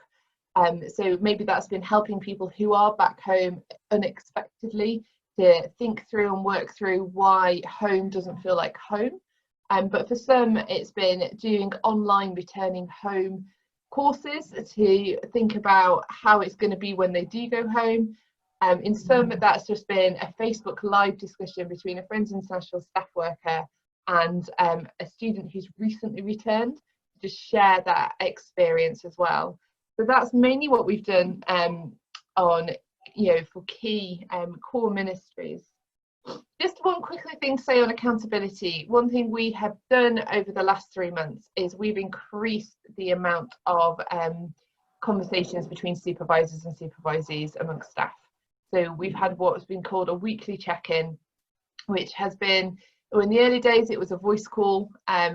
So maybe that's been helping people who are back home unexpectedly to think through and work through why home doesn't feel like home. But for some, it's been doing online returning home courses to think about how it's going to be when they do go home. In some, that's just been a Facebook Live discussion between a Friends International staff worker and a student who's recently returned, to just share that experience as well. So that's mainly what we've done on, for key core ministries. Just one quick thing to say on accountability. One thing we have done over the last 3 months is we've increased the amount of conversations between supervisors and supervisees amongst staff. So we've had what's been called a weekly check-in, which has been, in the early days it was a voice call.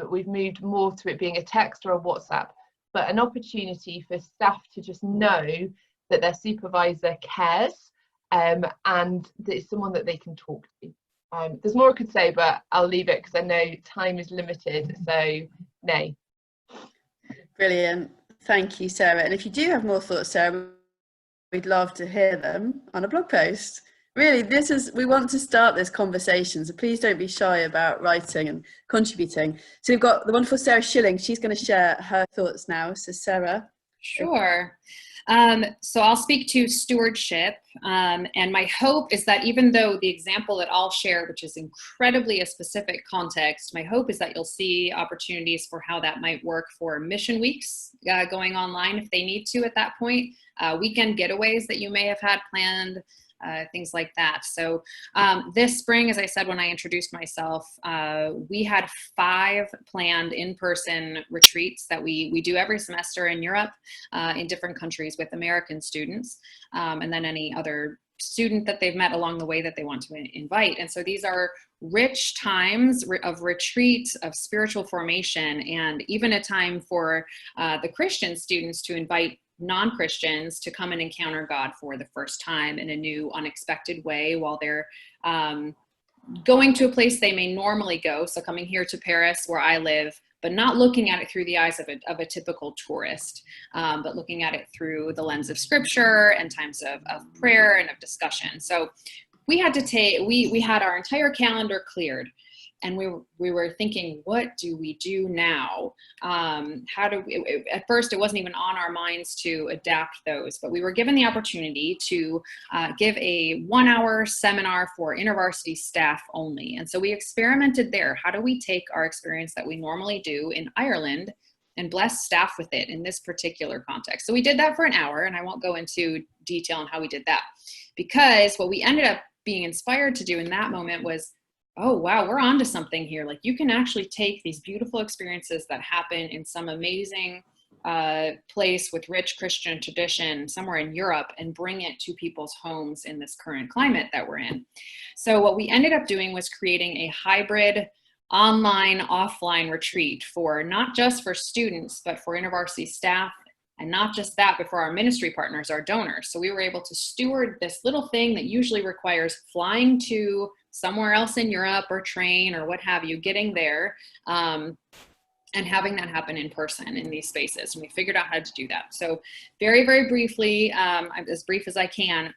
We've moved more to it being a text or a WhatsApp, but an opportunity for staff to just know that their supervisor cares and that it's someone that they can talk to. There's more I could say, but I'll leave it because I know time is limited, so nay. Brilliant. Thank you, Sarah. And if you do have more thoughts, Sarah, we'd love to hear them on a blog post. Really, we want to start this conversation, so please don't be shy about writing and contributing. So we've got the wonderful Sarah Schilling. She's going to share her thoughts now. So Sarah. Sure. So I'll speak to stewardship, and my hope is that even though the example that I'll share, which is incredibly a specific context, my hope is that you'll see opportunities for how that might work for mission weeks going online if they need to at that point, weekend getaways that you may have had planned, things like that. So this spring, as I said when I introduced myself, we had 5 planned in-person retreats that we do every semester in Europe, in different countries with American students, and then any other student that they've met along the way that they want to invite. And so these are rich times of retreat, of spiritual formation, and even a time for the Christian students to invite non-Christians to come and encounter God for the first time in a new, unexpected way while they're going to a place they may normally go. So coming here to Paris, where I live, but not looking at it through the eyes of a typical tourist, but looking at it through the lens of scripture and times of prayer and of discussion. So we had to we had our entire calendar cleared. And we were thinking, what do we do now? At first, it wasn't even on our minds to adapt those, but we were given the opportunity to give a 1-hour seminar for InterVarsity staff only. And so we experimented there. How do we take our experience that we normally do in Ireland and bless staff with it in this particular context? So we did that for an hour, and I won't go into detail on how we did that, because what we ended up being inspired to do in that moment was, oh, wow, we're onto something here. Like, you can actually take these beautiful experiences that happen in some amazing place with rich Christian tradition somewhere in Europe and bring it to people's homes in this current climate that we're in. So what we ended up doing was creating a hybrid online, offline retreat for not just for students, but for InterVarsity staff. And not just that, but for our ministry partners, our donors. So we were able to steward this little thing that usually requires flying to somewhere else in Europe or train or what have you, getting there, and having that happen in person in these spaces. And we figured out how to do that. So very, very briefly, as brief as I can,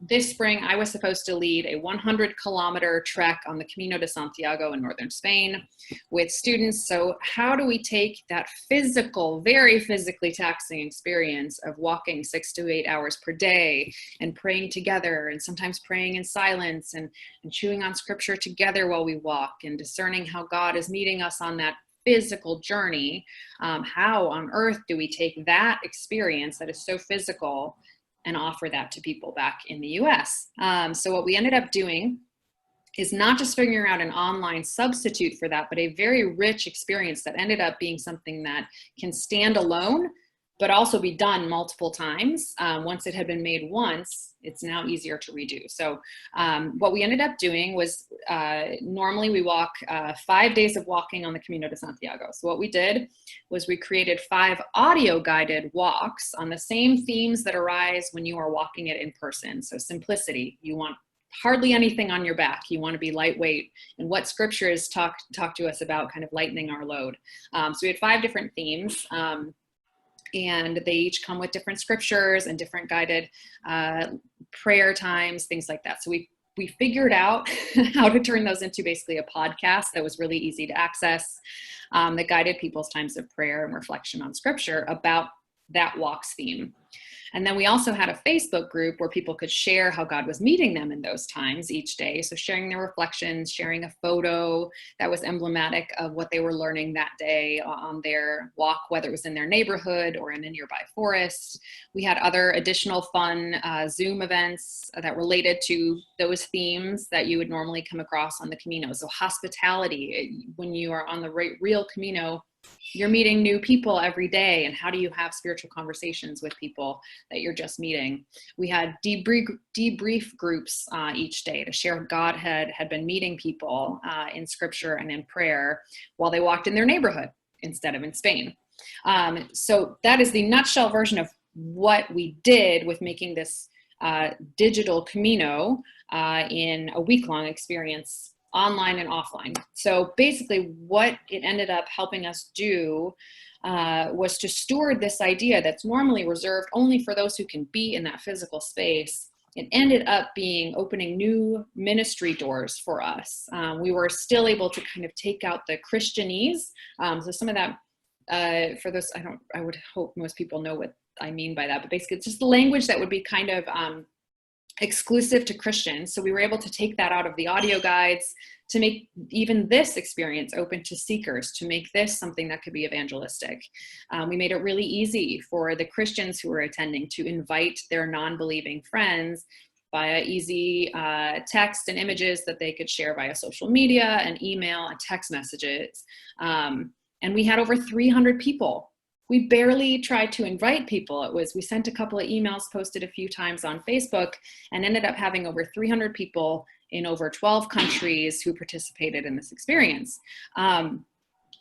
this spring, I was supposed to lead a 100-kilometer trek on the Camino de Santiago in northern Spain with students. So how do we take that physical, very physically taxing experience of walking 6 to 8 hours per day and praying together, and sometimes praying in silence and chewing on scripture together while we walk, and discerning how God is meeting us on that physical journey? How on earth do we take that experience that is so physical and offer that to people back in the US? So what we ended up doing is not just figuring out an online substitute for that, but a very rich experience that ended up being something that can stand alone, but also be done multiple times. Once it had been made once, it's now easier to redo. So what we ended up doing was normally we walk 5 days of walking on the Camino de Santiago. So what we did was we created 5 audio guided walks on the same themes that arise when you are walking it in person. So simplicity, you want hardly anything on your back. You want to be lightweight, and what scriptures talk to us about kind of lightening our load. So we had 5 different themes, and they each come with different scriptures and different guided prayer times, things like that. So we figured out how to turn those into basically a podcast that was really easy to access, that guided people's times of prayer and reflection on scripture about that walks theme. And then we also had a Facebook group where people could share how God was meeting them in those times each day. So sharing their reflections, sharing a photo that was emblematic of what they were learning that day on their walk, whether it was in their neighborhood or in a nearby forest. We had other additional fun Zoom events that related to those themes that you would normally come across on the Camino. So hospitality, when you are on the real Camino, you're meeting new people every day, and how do you have spiritual conversations with people that you're just meeting? We had debrief groups each day to share God had been meeting people in scripture and in prayer while they walked in their neighborhood instead of in Spain. So that is the nutshell version of what we did with making this digital Camino in a week-long experience, online and offline. So basically what it ended up helping us do was to steward this idea that's normally reserved only for those who can be in that physical space. It ended up opening new ministry doors for us. We were still able to kind of take out the Christianese. So some of that, for those, I would hope most people know what I mean by that, but basically it's just the language that would be kind of exclusive to Christians. So we were able to take that out of the audio guides to make even this experience open to seekers, to make this something that could be evangelistic. We made it really easy for the Christians who were attending to invite their non-believing friends via easy text and images that they could share via social media and email and text messages. And we had over 300 people. We barely tried to invite people. We sent a couple of emails, posted a few times on Facebook, and ended up having over 300 people in over 12 countries who participated in this experience.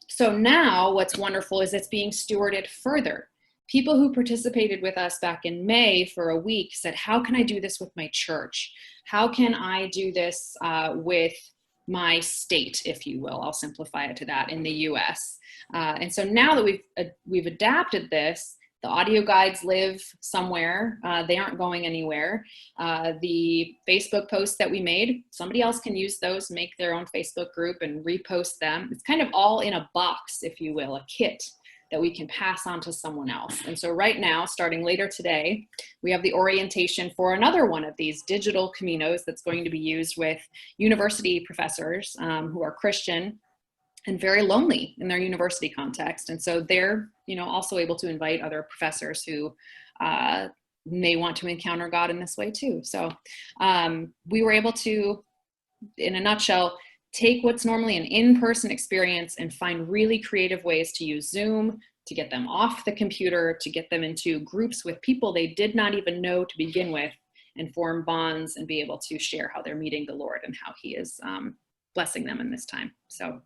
So now what's wonderful is it's being stewarded further. People who participated with us back in May for a week said, how can I do this with my church? How can I do this with my state, if you will? I'll simplify it to that, in the US. And so now that we've adapted this, the audio guides live somewhere. They aren't going anywhere. The Facebook posts that we made, somebody else can use those, make their own Facebook group and repost them. It's kind of all in a box, if you will, a kit that we can pass on to someone else. And so right now, starting later today, we have the orientation for another one of these digital Caminos that's going to be used with university professors who are Christian and very lonely in their university context. And so they're, also able to invite other professors who may want to encounter God in this way too. So we were able to, in a nutshell, take what's normally an in-person experience and find really creative ways to use Zoom, to get them off the computer, to get them into groups with people they did not even know to begin with, and form bonds and be able to share how they're meeting the Lord and how he is blessing them in this time. So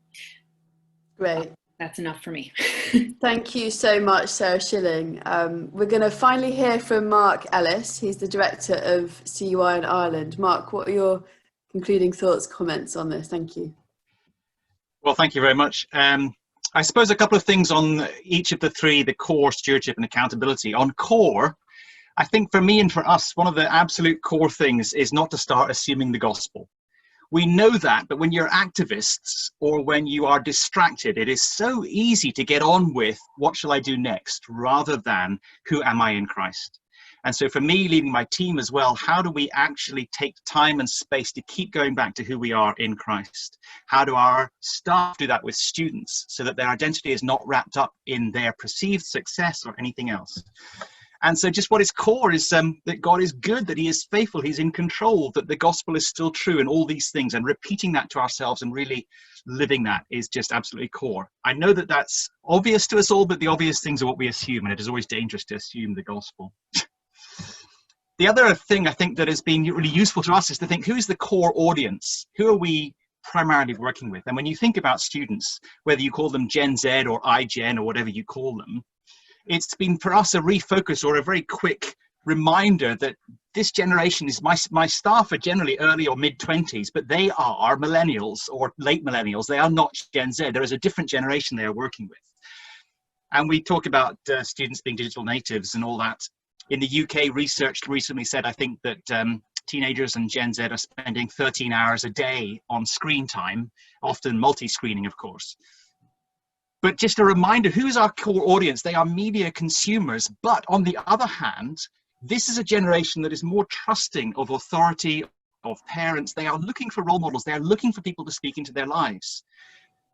great. That's enough for me. Thank you so much, Sarah Schilling. We're going to finally hear from Mark Ellis. He's the director of CUI in Ireland. Mark, what are your concluding thoughts, comments on this? Thank you. Well, thank you very much. I suppose a couple of things on each of the three, the core, stewardship and accountability. On core, I think for me and for us, one of the absolute core things is not to start assuming the gospel. We know that, but when you're activists or when you are distracted, it is so easy to get on with what shall I do next rather than who am I in Christ. And so for me, leading my team as well, how do we actually take time and space to keep going back to who we are in Christ? How do our staff do that with students so that their identity is not wrapped up in their perceived success or anything else? And so just what is core is that God is good, that he is faithful, he's in control, that the gospel is still true and all these things, and repeating that to ourselves and really living that is just absolutely core. I know that that's obvious to us all, but the obvious things are what we assume, and it is always dangerous to assume the gospel. The other thing I think that has been really useful to us is to think, who's the core audience? Who are we primarily working with. And when you think about students, whether you call them Gen Z or iGen or whatever you call them, it's been for us a refocus or a very quick reminder that this generation is, my staff are generally early or mid-20s, but they are millennials or late millennials. They are not Gen Z. There is a different generation they are working with. And we talk about students being digital natives and all that. In the UK, research recently said, I think, that teenagers and Gen Z are spending 13 hours a day on screen time, often multi-screening, of course. But just a reminder, who is our core audience? They are media consumers. But on the other hand, this is a generation that is more trusting of authority, of parents. They are looking for role models. They are looking for people to speak into their lives.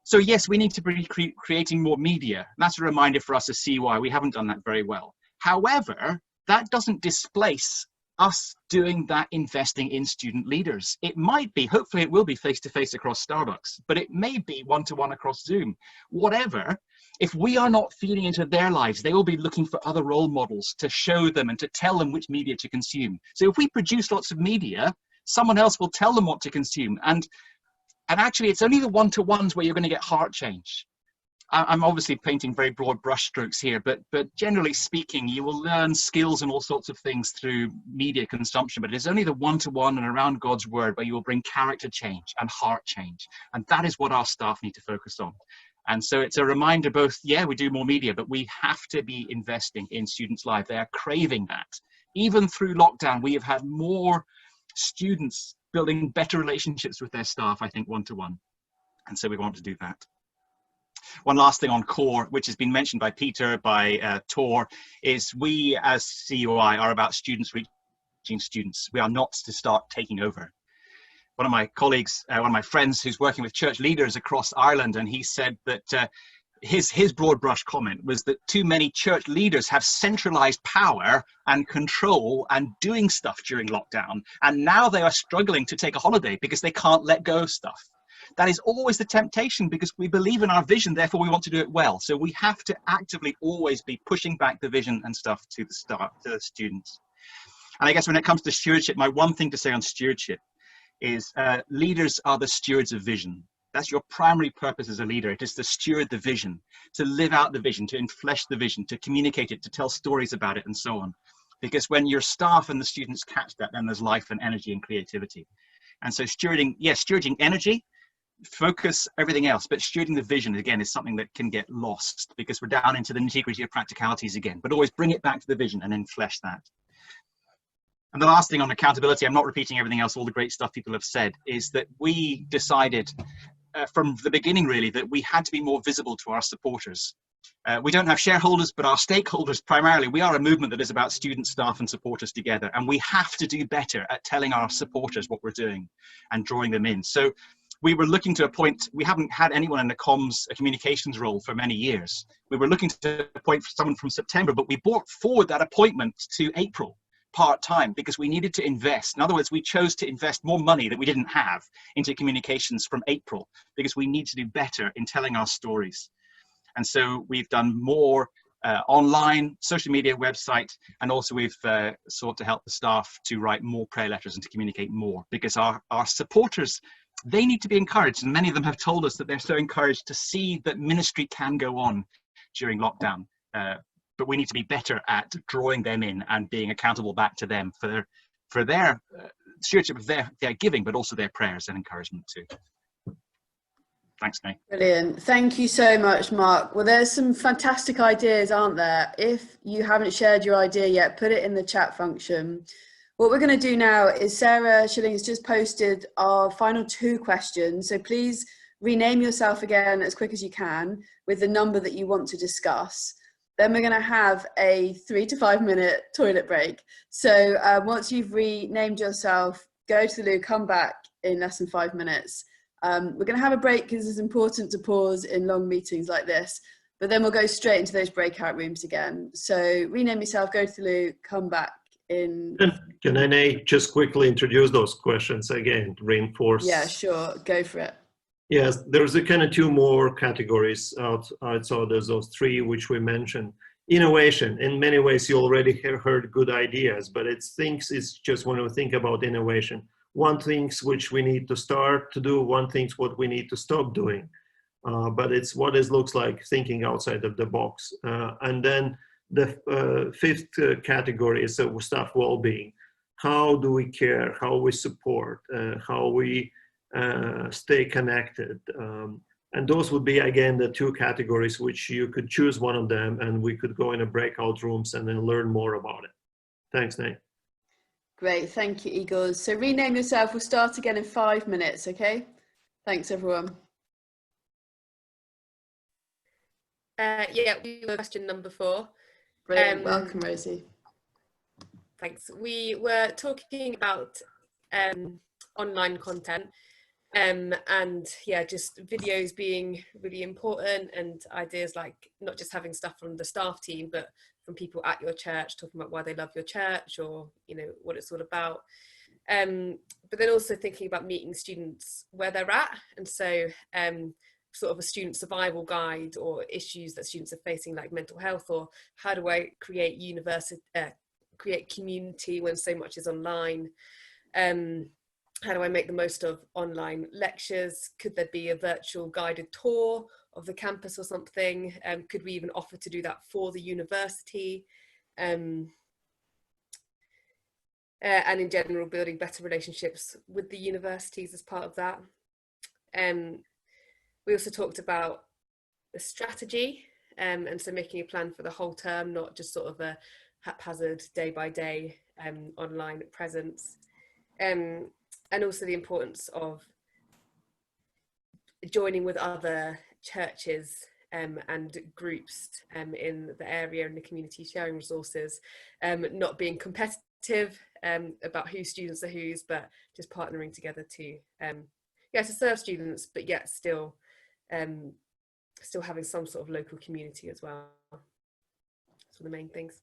So yes, we need to be creating more media. That's a reminder for us as CUI. We haven't done that very well. However, that doesn't displace us doing that investing in student leaders. It might be, hopefully it will be face-to-face across Starbucks, but it may be one-to-one across Zoom. Whatever, if we are not feeding into their lives, they will be looking for other role models to show them and to tell them which media to consume. So if we produce lots of media, someone else will tell them what to consume. And actually, it's only the one-to-ones where you're going to get heart change. I'm obviously painting very broad brushstrokes here, but generally speaking, you will learn skills and all sorts of things through media consumption, but it is only the one-to-one and around God's word where you will bring character change and heart change. And that is what our staff need to focus on. And so it's a reminder both, yeah, we do more media, but we have to be investing in students' lives. They are craving that. Even through lockdown, we have had more students building better relationships with their staff, I think, one-to-one. And so we want to do that. One last thing on core, which has been mentioned by Peter, by Tor, is we as CUI are about students reaching students. We are not to start taking over. One of my colleagues, one of my friends who's working with church leaders across Ireland, and he said that his broad brush comment was that too many church leaders have centralized power and control and doing stuff during lockdown. And now they are struggling to take a holiday because they can't let go of stuff. That is always the temptation because we believe in our vision, therefore we want to do it well. So we have to actively always be pushing back the vision and stuff to the students. And I guess when it comes to stewardship, my one thing to say on stewardship is leaders are the stewards of vision. That's your primary purpose as a leader. It is to steward the vision, to live out the vision, to inflesh the vision, to communicate it, to tell stories about it and so on. Because when your staff and the students catch that, then there's life and energy and creativity. And so stewarding, yes, stewarding energy, focus, everything else, but stewarding the vision again is something that can get lost because we're down into the nitty-gritty of practicalities again, but always bring it back to the vision and then flesh that. And the last thing on accountability, I'm not repeating everything else, all the great stuff people have said, is that we decided from the beginning really that we had to be more visible to our supporters. We don't have shareholders, but our stakeholders primarily. We are a movement that is about students, staff and supporters together, and we have to do better at telling our supporters what we're doing and drawing them in. So we were looking to appoint, we haven't had anyone in a communications role for many years. We were looking to appoint someone from September, but we brought forward that appointment to April part-time because we needed to invest. In other words, we chose to invest more money that we didn't have into communications from April because we need to do better in telling our stories. And so we've done more online, social media, website, and also we've sought to help the staff to write more prayer letters and to communicate more because our supporters, they need to be encouraged, and many of them have told us that they're so encouraged to see that ministry can go on during lockdown. But we need to be better at drawing them in and being accountable back to them for their stewardship of their giving, but also their prayers and encouragement too. Thanks, Nay. Brilliant. Thank you so much, Mark. Well, there's some fantastic ideas, aren't there? If you haven't shared your idea yet, put it in the chat function. What we're going to do now is Sarah Schilling has just posted our final 2 questions. So please rename yourself again as quick as you can with the number that you want to discuss. Then we're going to have a 3 to 5 minute toilet break. So once you've renamed yourself, go to the loo, come back in less than 5 minutes. We're going to have a break because it's important to pause in long meetings like this, but then we'll go straight into those breakout rooms again. So rename yourself, go to the loo, come back in. Can I just quickly introduce those questions again, to reinforce? Yeah, sure, go for it. Yes, there's a kind of 2 more categories outside there's those 3 which we mentioned. Innovation, in many ways you already heard good ideas, but it's just when we think about innovation, one things which we need to start to do, one things what we need to stop doing. But it's what it looks like thinking outside of the box. And then the fifth category is staff well-being. How do we care? How we support? How we stay connected? And those would be, again, the two categories which you could choose one of them, and we could go in a breakout rooms and then learn more about it. Thanks, Nate. Great, thank you, Igor. So rename yourself. We'll start again in 5 minutes, okay? Thanks, everyone. Yeah, we were question number 4. Brilliant. Welcome, Rosie. Thanks. We were talking about online content, and yeah, just videos being really important, and ideas like not just having stuff from the staff team, but from people at your church talking about why they love your church, or what it's all about. But then also thinking about meeting students where they're at, and so sort of a student survival guide, or issues that students are facing like mental health, or how do I create community when so much is online. How do I make the most of online lectures? Could there be a virtual guided tour of the campus or something? Could we even offer to do that for the university? And in general, building better relationships with the universities as part of that. We also talked about the strategy, and so making a plan for the whole term, not just sort of a haphazard day by day online presence. And also the importance of joining with other churches and groups in the area and the community, sharing resources, not being competitive about whose students are whose, but just partnering together to serve students, but yet still having some sort of local community as well. That's one of the main things.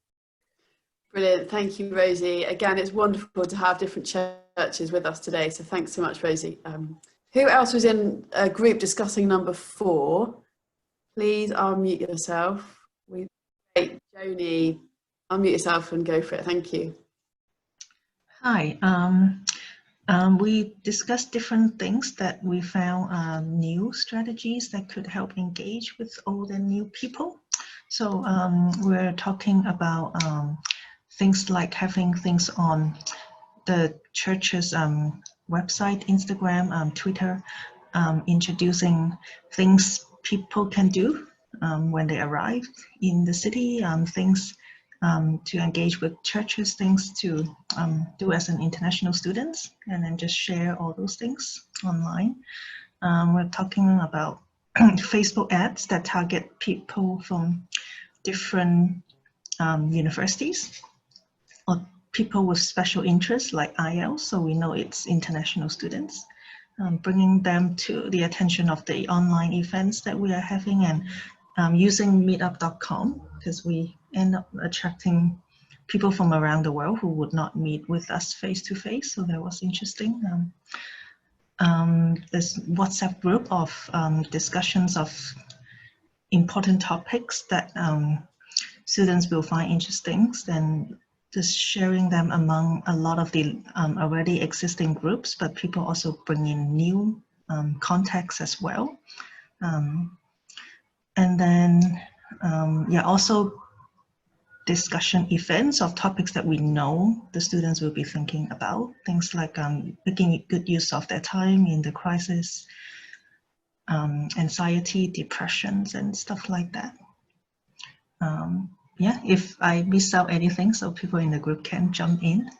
Brilliant, thank you, Rosie. Again, it's wonderful to have different churches with us today, so thanks so much, Rosie. Who else was in a group discussing number 4? Please unmute yourself. Great, Joni, unmute yourself and go for it, thank you. Hi, we discussed different things that we found new strategies that could help engage with old and new people. So we're talking about things like having things on the church's website, Instagram, Twitter, introducing things people can do when they arrive in the city, things to engage with churches, things to do as an international students, and then just share all those things online. We're talking about Facebook ads that target people from different universities, or people with special interests like IELTS, so we know it's international students, bringing them to the attention of the online events that we are having, and using meetup.com, because we end up attracting people from around the world who would not meet with us face to face, so that was interesting. This WhatsApp group of discussions of important topics that students will find interesting, then just sharing them among a lot of the already existing groups, but people also bring in new contacts as well. And then, also discussion events of topics that we know the students will be thinking about, things like making good use of their time in the crisis, anxiety, depressions, and stuff like that. If I miss out anything, so people in the group can jump in.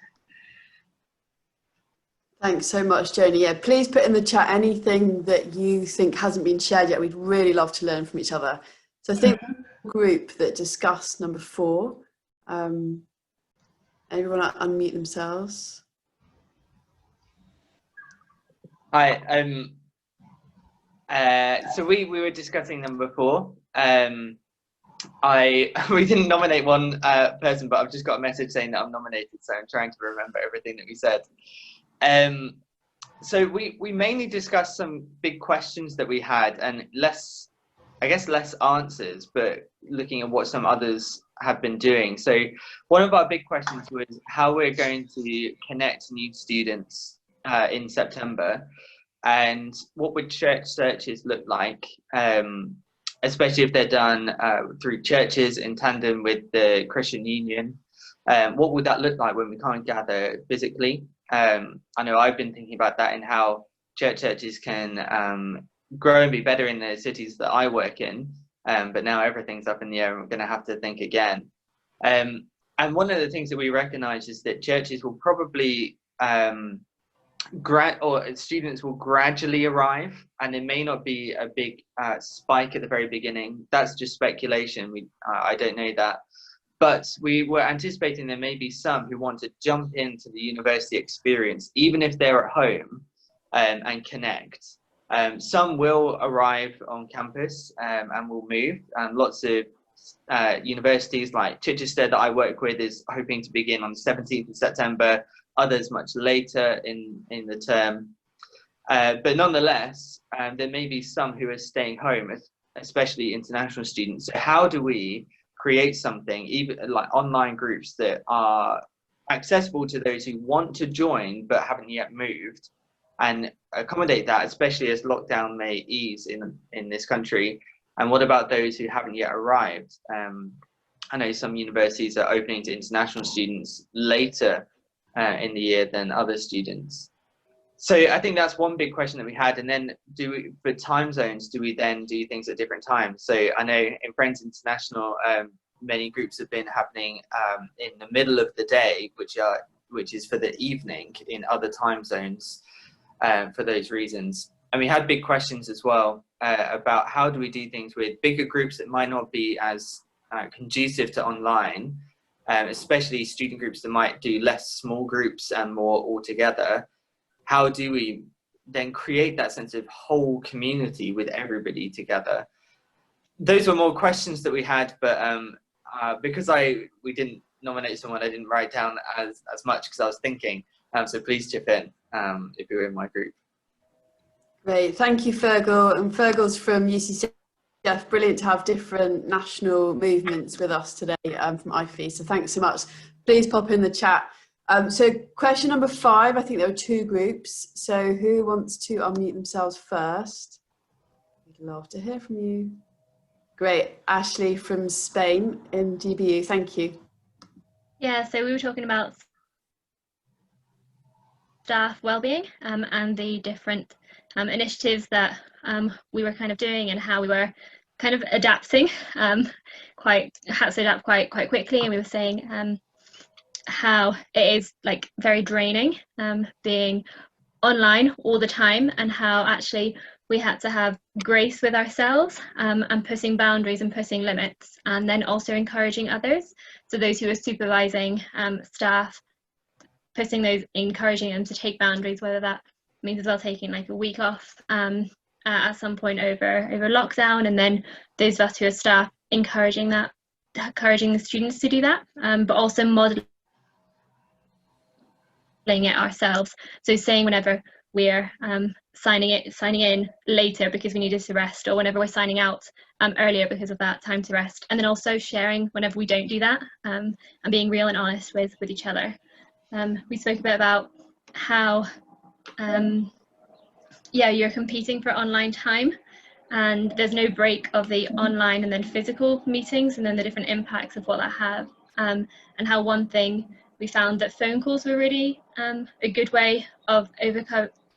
Thanks so much, Joni. Yeah, please put in the chat anything that you think hasn't been shared yet. We'd really love to learn from each other. So I think the group that discussed number 4, everyone unmute themselves. Hi, so we were discussing number 4. We didn't nominate one person, but I've just got a message saying that I'm nominated, so I'm trying to remember everything that we said. So we mainly discussed some big questions that we had, and less answers, but looking at what some others have been doing. So one of our big questions was how we're going to connect new students in September. And what would church searches look like, especially if they're done through churches in tandem with the Christian Union? What would that look like when we can't gather physically? I know I've been thinking about that and how church searches can grow and be better in the cities that I work in, but now everything's up in the air and we're going to have to think again. And one of the things that we recognize is that churches will probably students will gradually arrive, and there may not be a big spike at the very beginning. That's just speculation. I don't know that. But we were anticipating there may be some who want to jump into the university experience, even if they're at home, and connect. Some will arrive on campus and will move. Lots of universities like Chichester that I work with is hoping to begin on the 17th of September, others much later in the term. But nonetheless, there may be some who are staying home, especially international students. So how do we create something, even like online groups that are accessible to those who want to join but haven't yet moved, and accommodate that, especially as lockdown may ease in this country? And what about those who haven't yet arrived? I know some universities are opening to international students later in the year than other students. So I think that's one big question that we had. And then for time zones, do we then do things at different times? So I know in Friends International, many groups have been happening in the middle of the day, which is for the evening in other time zones for those reasons. And we had big questions as well about how do we do things with bigger groups that might not be as conducive to online, especially student groups that might do less small groups and more all together. How do we then create that sense of whole community with everybody together? Those were more questions that we had, but because we didn't nominate someone, I didn't write down as much because I was thinking. So please chip in if you're in my group. Great, thank you, Fergal. And Fergal's from UCCF. Brilliant to have different national movements with us today from IFE. So thanks so much. Please pop in the chat. So question number 5, I think there were 2 groups. So who wants to unmute themselves first? We'd love to hear from you. Great, Ashley from Spain in GBU, thank you. Yeah, so we were talking about staff wellbeing and the different initiatives that we were kind of doing and how we were kind of adapting, had to adapt quite quickly. And we were saying how it is like very draining being online all the time, and how actually we had to have grace with ourselves and putting boundaries and putting limits, and then also encouraging others. So those who are supervising staff, encouraging them to take boundaries, whether that means as well taking like a week off at some point over lockdown, and then those of us who are staff encouraging the students to do that, but also modeling it ourselves. So saying whenever we're signing in later because we needed to rest, or whenever we're signing out earlier because of that time to rest, and then also sharing whenever we don't do that, and being real and honest with each other. We spoke a bit about how you're competing for online time, and there's no break of the online and then physical meetings, and then the different impacts of what that have, and how one thing we found that phone calls were really a good way of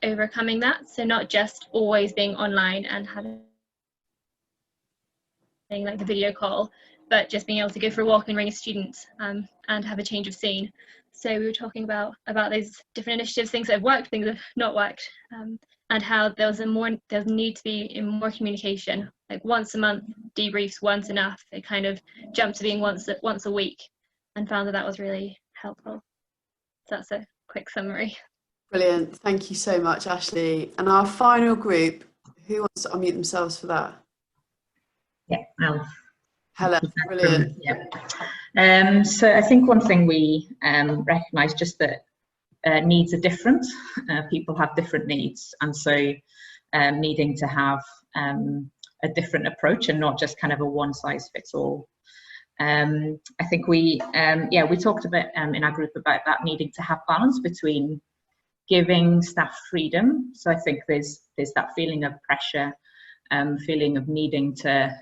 overcoming that. So not just always being online and having like the video call, but just being able to go for a walk and ring a student and have a change of scene. So we were talking about those different initiatives, things that have worked, things that have not worked, and how there's need to be in more communication, like once a month debriefs weren't enough. It kind of jumped to being once a week, and found that was really helpful. So that's a quick summary. Brilliant, thank you so much, Ashley. And our final group, who wants to unmute themselves for that? Yeah, Helen, brilliant. Yeah. So I think one thing we recognise just that needs are different. People have different needs, and so needing to have a different approach and not just kind of a one size fits all. I think we talked a bit in our group about that needing to have balance between giving staff freedom. So I think there's that feeling of pressure, feeling of needing to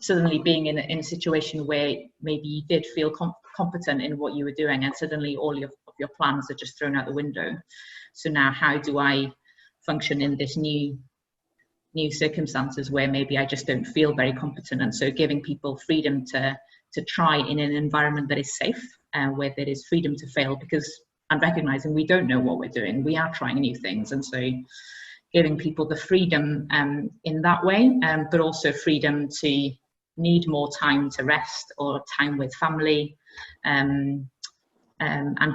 suddenly being in a situation where maybe you did feel competent in what you were doing, and suddenly all of your plans are just thrown out the window. So now how do I function in this new circumstances where maybe I just don't feel very competent? And so giving people freedom to try in an environment that is safe, where there is freedom to fail, because I'm recognizing we don't know what we're doing. We are trying new things. And so giving people the freedom in that way, but also freedom to need more time to rest or time with family, and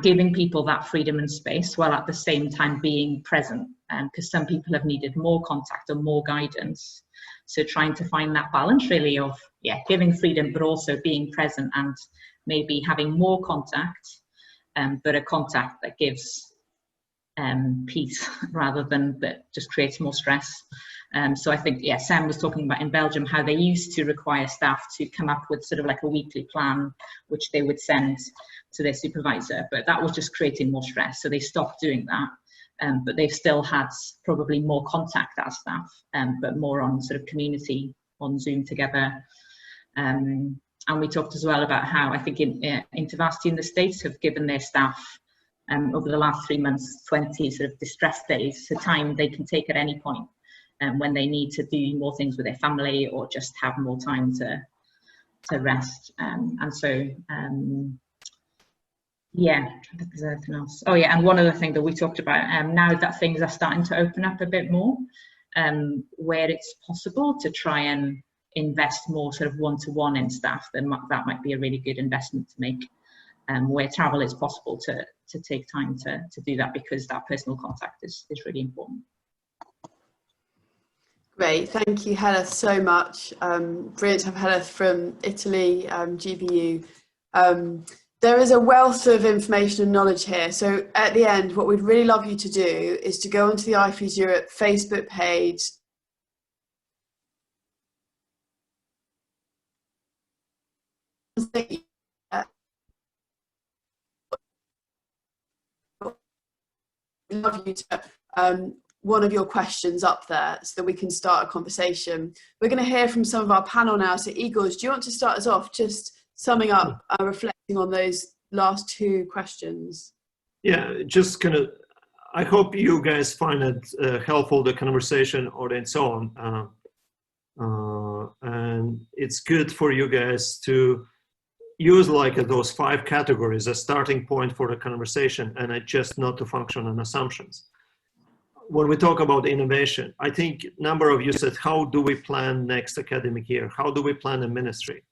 giving people that freedom and space while at the same time being present, because some people have needed more contact or more guidance. So trying to find that balance really of, yeah, giving freedom, but also being present and maybe having more contact, but a contact that gives peace rather than that just creates more stress. So I think, yeah, Sam was talking about in Belgium how they used to require staff to come up with sort of like a weekly plan, which they would send to their supervisor, but that was just creating more stress. So they stopped doing that, but they've still had probably more contact as staff, but more on sort of community on Zoom together. And we talked as well about how I think InterVarsity in the States have given their staff over the last 3 months 20 sort of distress days, so time they can take at any point when they need to do more things with their family or just have more time to rest. And so yeah, there's anything else. Oh yeah, and one other thing that we talked about, now that things are starting to open up a bit more, where it's possible to try and invest more sort of one-to-one in staff, then that might be a really good investment to make, where travel is possible to take time to do that, because that personal contact is really important. Great, thank you, Hella, so much. Brilliant to have Hella from Italy, GBU. There is a wealth of information and knowledge here. So at the end, what we'd really love you to do is to go onto the IFES Europe Facebook page. Love you to one of your questions up there so that we can start a conversation. We're going to hear from some of our panel now. So Igor, do you want to start us off just summing up, reflecting on those last two questions? Yeah, just kind of, I hope you guys find it helpful, the conversation or and so on. And it's good for you guys to use like those 5 categories as starting point for the conversation, and just not to function on assumptions. When we talk about innovation, I think a number of you said, how do we plan next academic year? How do we plan a ministry?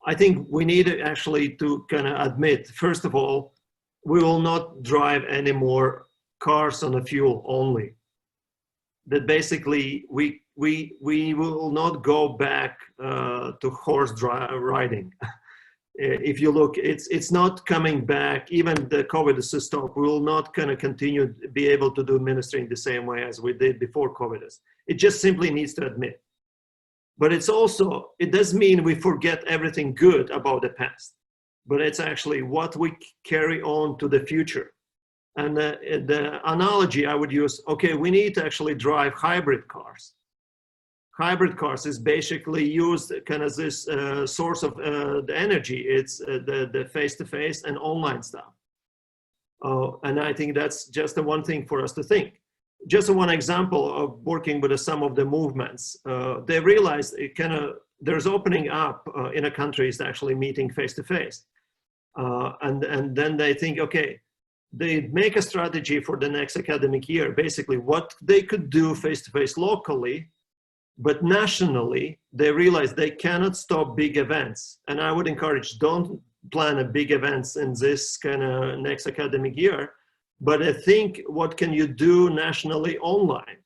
I think we need actually to kind of admit, first of all, we will not drive any more cars on the fuel only. That basically we will not go back to horse riding. If you look, it's not coming back. Even the COVID is stopped. We will not kind of continue to be able to do ministry in the same way as we did before COVID. It just simply needs to admit. But it's also, it does mean we forget everything good about the past, but it's actually what we carry on to the future. And the analogy I would use, okay, we need to actually drive hybrid cars. Hybrid cars is basically used kind of this source of the energy. It's the face-to-face and online stuff. And I think that's just the one thing for us to think. Just one example of working with some of the movements, they realized it kind of, there's opening up in a countries actually meeting face-to-face. And then they think, okay, they make a strategy for the next academic year, basically what they could do face-to-face locally, but nationally, they realize they cannot stop big events. And I would encourage, don't plan a big events in this kind of next academic year, but I think what can you do nationally online?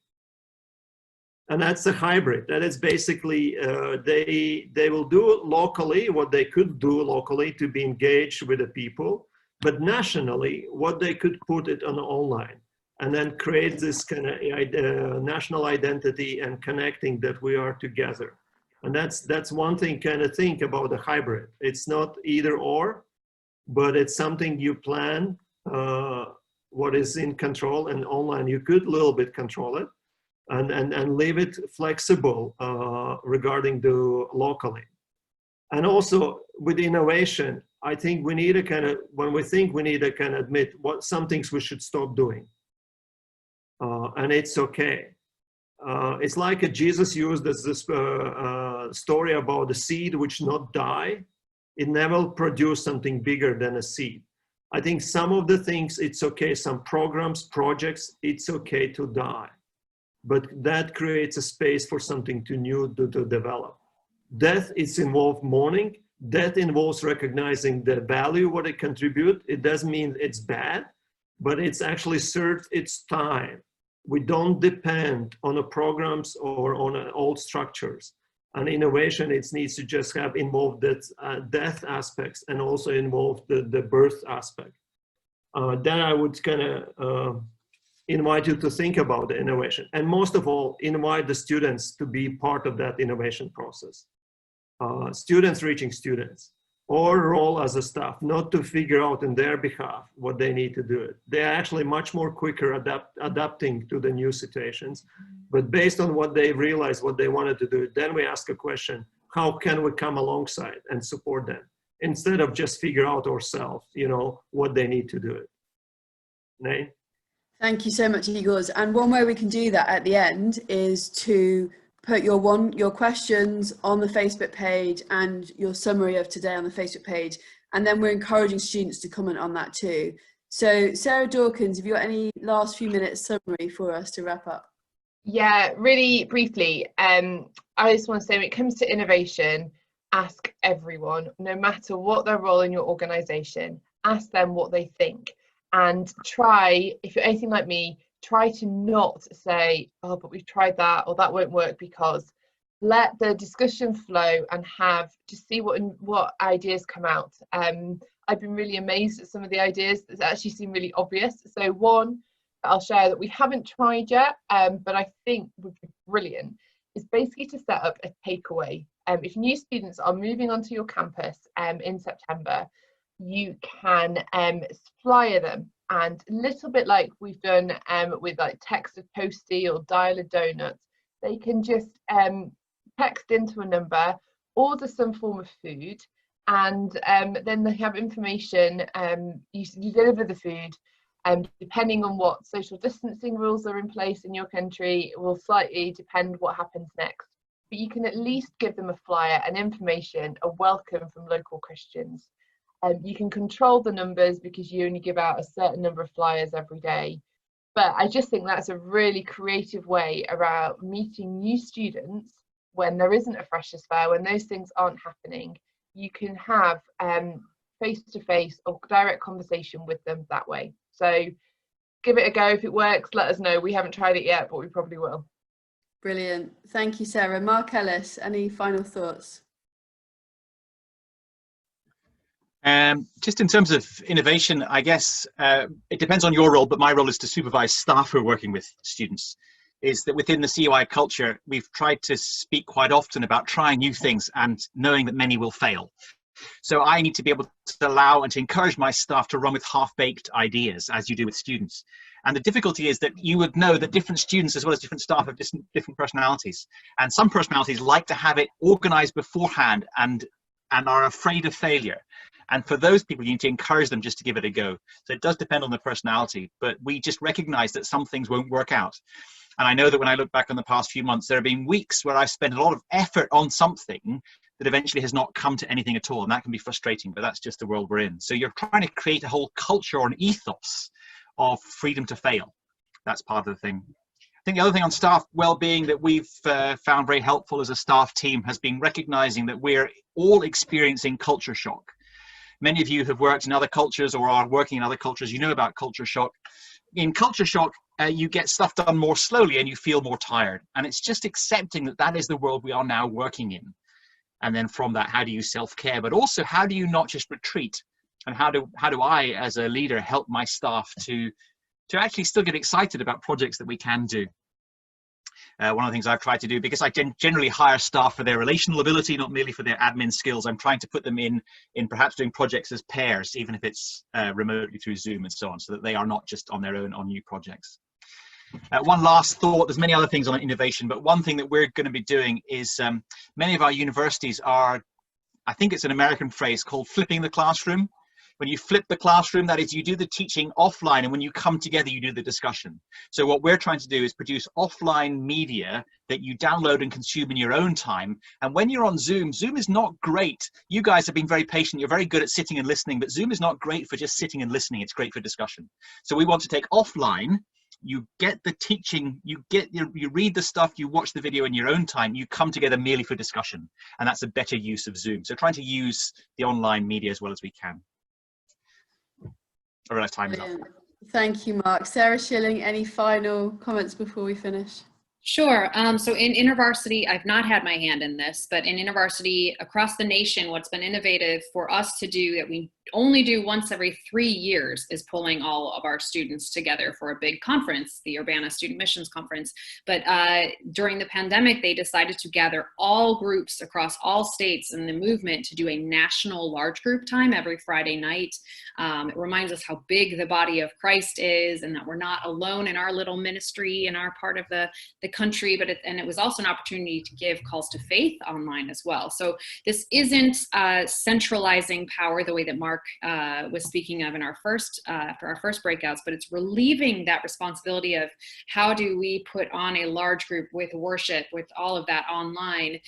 And that's a hybrid. That is basically, they will do locally what they could do locally to be engaged with the people, but nationally, what they could put it on online. And then create this kind of national identity and connecting that we are together. And that's one thing kind of think about the hybrid. It's not either or, but it's something you plan what is in control, and online you could a little bit control it, and leave it flexible regarding the locally. And also with innovation, I think we need a kind of, when we think we need to kind of admit what some things we should stop doing. And it's okay. It's like Jesus used this story about the seed which not die. It never produce something bigger than a seed. I think some of the things, it's okay, some programs, projects, it's okay to die. But that creates a space for something new to develop. Death is involved mourning. Death involves recognizing the value, what it contributes. It doesn't mean it's bad, but it's actually served its time. We don't depend on the programs or on old structures. And innovation, it needs to just have involved that death aspects and also involve the birth aspect. Then I would kind of invite you to think about the innovation. And most of all, invite the students to be part of that innovation process. Students reaching students, or role as a staff, not to figure out in their behalf what they need to do. They're actually much more quicker adapting to the new situations. But based on what they realize, what they wanted to do, then we ask a question, how can we come alongside and support them? Instead of just figure out ourselves, you know, what they need to do it. Nay? Thank you so much, Igor. And one way we can do that at the end is to put your questions on the Facebook page and your summary of today on the Facebook page. And then we're encouraging students to comment on that too. So Sarah Dawkins, have you got any last few minutes summary for us to wrap up? Yeah, really briefly. I just want to say when it comes to innovation, ask everyone, no matter what their role in your organization, ask them what they think. And try, if you're anything like me, try to not say, oh, but we've tried that, or that won't work, because let the discussion flow and just see what ideas come out. I've been really amazed at some of the ideas that actually seem really obvious. So one that I'll share that we haven't tried yet, but I think would be brilliant, is basically to set up a takeaway. If new students are moving onto your campus in September, you can flyer them, and a little bit like we've done with like text a toasty or dial a donut, they can just text into a number, order some form of food, and then they have information. You deliver the food, and depending on what social distancing rules are in place in your country, it will slightly depend what happens next. But you can at least give them a flyer and information, a welcome from local Christians. You can control the numbers because you only give out a certain number of flyers every day. But I just think that's a really creative way around meeting new students when there isn't a freshers fair, when those things aren't happening. You can have face-to-face or direct conversation with them that way. So give it a go. If it works, let us know. We haven't tried it yet, but we probably will. Brilliant. Thank you, Sarah. Mark Ellis, any final thoughts? Just in terms of innovation, I guess it depends on your role, but my role is to supervise staff who are working with students. Is that within the CUI culture, we've tried to speak quite often about trying new things and knowing that many will fail. So I need to be able to allow and to encourage my staff to run with half-baked ideas, as you do with students. And the difficulty is that you would know that different students as well as different staff have different personalities. And some personalities like to have it organized beforehand and are afraid of failure. And for those people, you need to encourage them just to give it a go. So it does depend on the personality, but we just recognize that some things won't work out. And I know that when I look back on the past few months, there have been weeks where I've spent a lot of effort on something that eventually has not come to anything at all. And that can be frustrating, but that's just the world we're in. So you're trying to create a whole culture or an ethos of freedom to fail. That's part of the thing. I think the other thing on staff well-being that we've found very helpful as a staff team has been recognizing that we're all experiencing culture shock. Many of you have worked in other cultures or are working in other cultures. You know about culture shock. In culture shock, you get stuff done more slowly and you feel more tired. And it's just accepting that that is the world we are now working in. And then from that, how do you self-care? But also, how do you not just retreat? And how do I, as a leader, help my staff to actually still get excited about projects that we can do? One of the things I've tried to do, because I generally hire staff for their relational ability, not merely for their admin skills, I'm trying to put them in perhaps doing projects as pairs, even if it's remotely through Zoom and so on, so that they are not just on their own on new projects. One last thought, there's many other things on innovation, but one thing that we're going to be doing is many of our universities are, I think it's an American phrase called flipping the classroom. When you flip the classroom, that is, you do the teaching offline, and when you come together, you do the discussion. So what we're trying to do is produce offline media that you download and consume in your own time. And when you're on Zoom, Zoom is not great. You guys have been very patient. You're very good at sitting and listening, but Zoom is not great for just sitting and listening. It's great for discussion. So we want to take offline, you get the teaching, you read the stuff, you watch the video in your own time, you come together merely for discussion. And that's a better use of Zoom. So trying to use the online media as well as we can. I realize time is up. Thank you, Mark. Sarah Schilling, any final comments before we finish? Sure. So in InterVarsity, I've not had my hand in this, but in InterVarsity across the nation, what's been innovative for us to do that we only do once every 3 years is pulling all of our students together for a big conference, the Urbana Student Missions Conference. But during the pandemic, they decided to gather all groups across all states in the movement to do a national large group time every Friday night. It reminds us how big the body of Christ is and that we're not alone in our little ministry in our part of the country, but it was also an opportunity to give calls to faith online as well. So this isn't centralizing power the way that Mark was speaking of in our first for our first breakouts, but it's relieving that responsibility of how do we put on a large group with worship, with all of that online,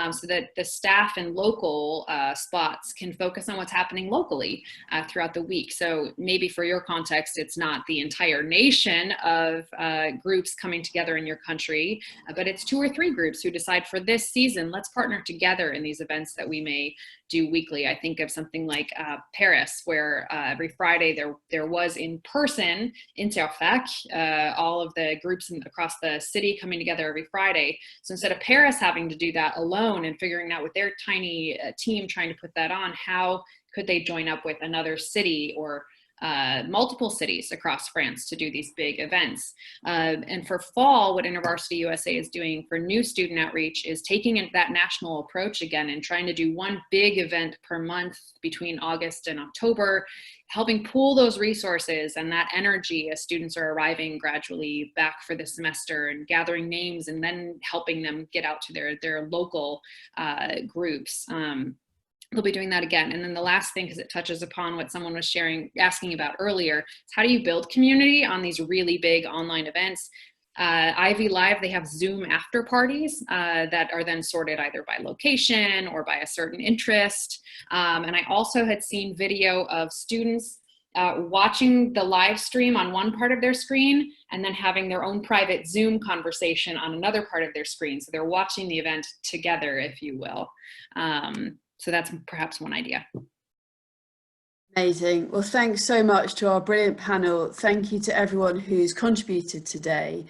so that the staff and local spots can focus on what's happening locally throughout the week. So maybe for your context, it's not the entire nation of groups coming together in your country, but it's 2 or 3 groups who decide for this season, let's partner together in these events that we may do weekly. I think of something like Paris, where every Friday there was in person in Interfac, all of the groups across the city coming together every Friday. So instead of Paris having to do that alone and figuring out with their tiny team trying to put that on, how could they join up with another city or multiple cities across France to do these big events. And for fall, what InterVarsity USA is doing for new student outreach is taking that national approach again and trying to do one big event per month between August and October, helping pool those resources and that energy as students are arriving gradually back for the semester and gathering names and then helping them get out to their local groups. They'll be doing that again. And then the last thing, because it touches upon what someone was asking about earlier, is how do you build community on these really big online events? Ivy Live, they have Zoom after parties that are then sorted either by location or by a certain interest. And I also had seen video of students watching the live stream on one part of their screen and then having their own private Zoom conversation on another part of their screen. So they're watching the event together, if you will. So that's perhaps one idea. Amazing. Well, thanks so much to our brilliant panel. Thank you to everyone who's contributed today.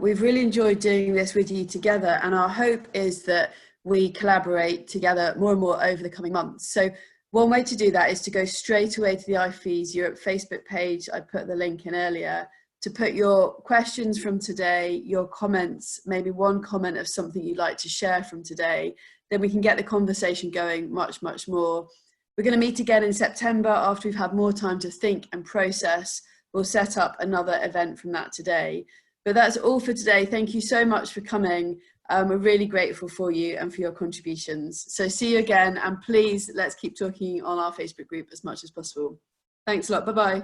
We've really enjoyed doing this with you together, and our hope is that we collaborate together more and more over the coming months. So one way to do that is to go straight away to the IFES Europe Facebook page. I put the link in earlier to put your questions from today, your comments, maybe one comment of something you'd like to share from today. Then we can get the conversation going much, much more. We're going to meet again in September after we've had more time to think and process. We'll set up another event from that today. But that's all for today. Thank you so much for coming. We're really grateful for you and for your contributions. So see you again, and please let's keep talking on our Facebook group as much as possible. Thanks a lot. Bye-bye.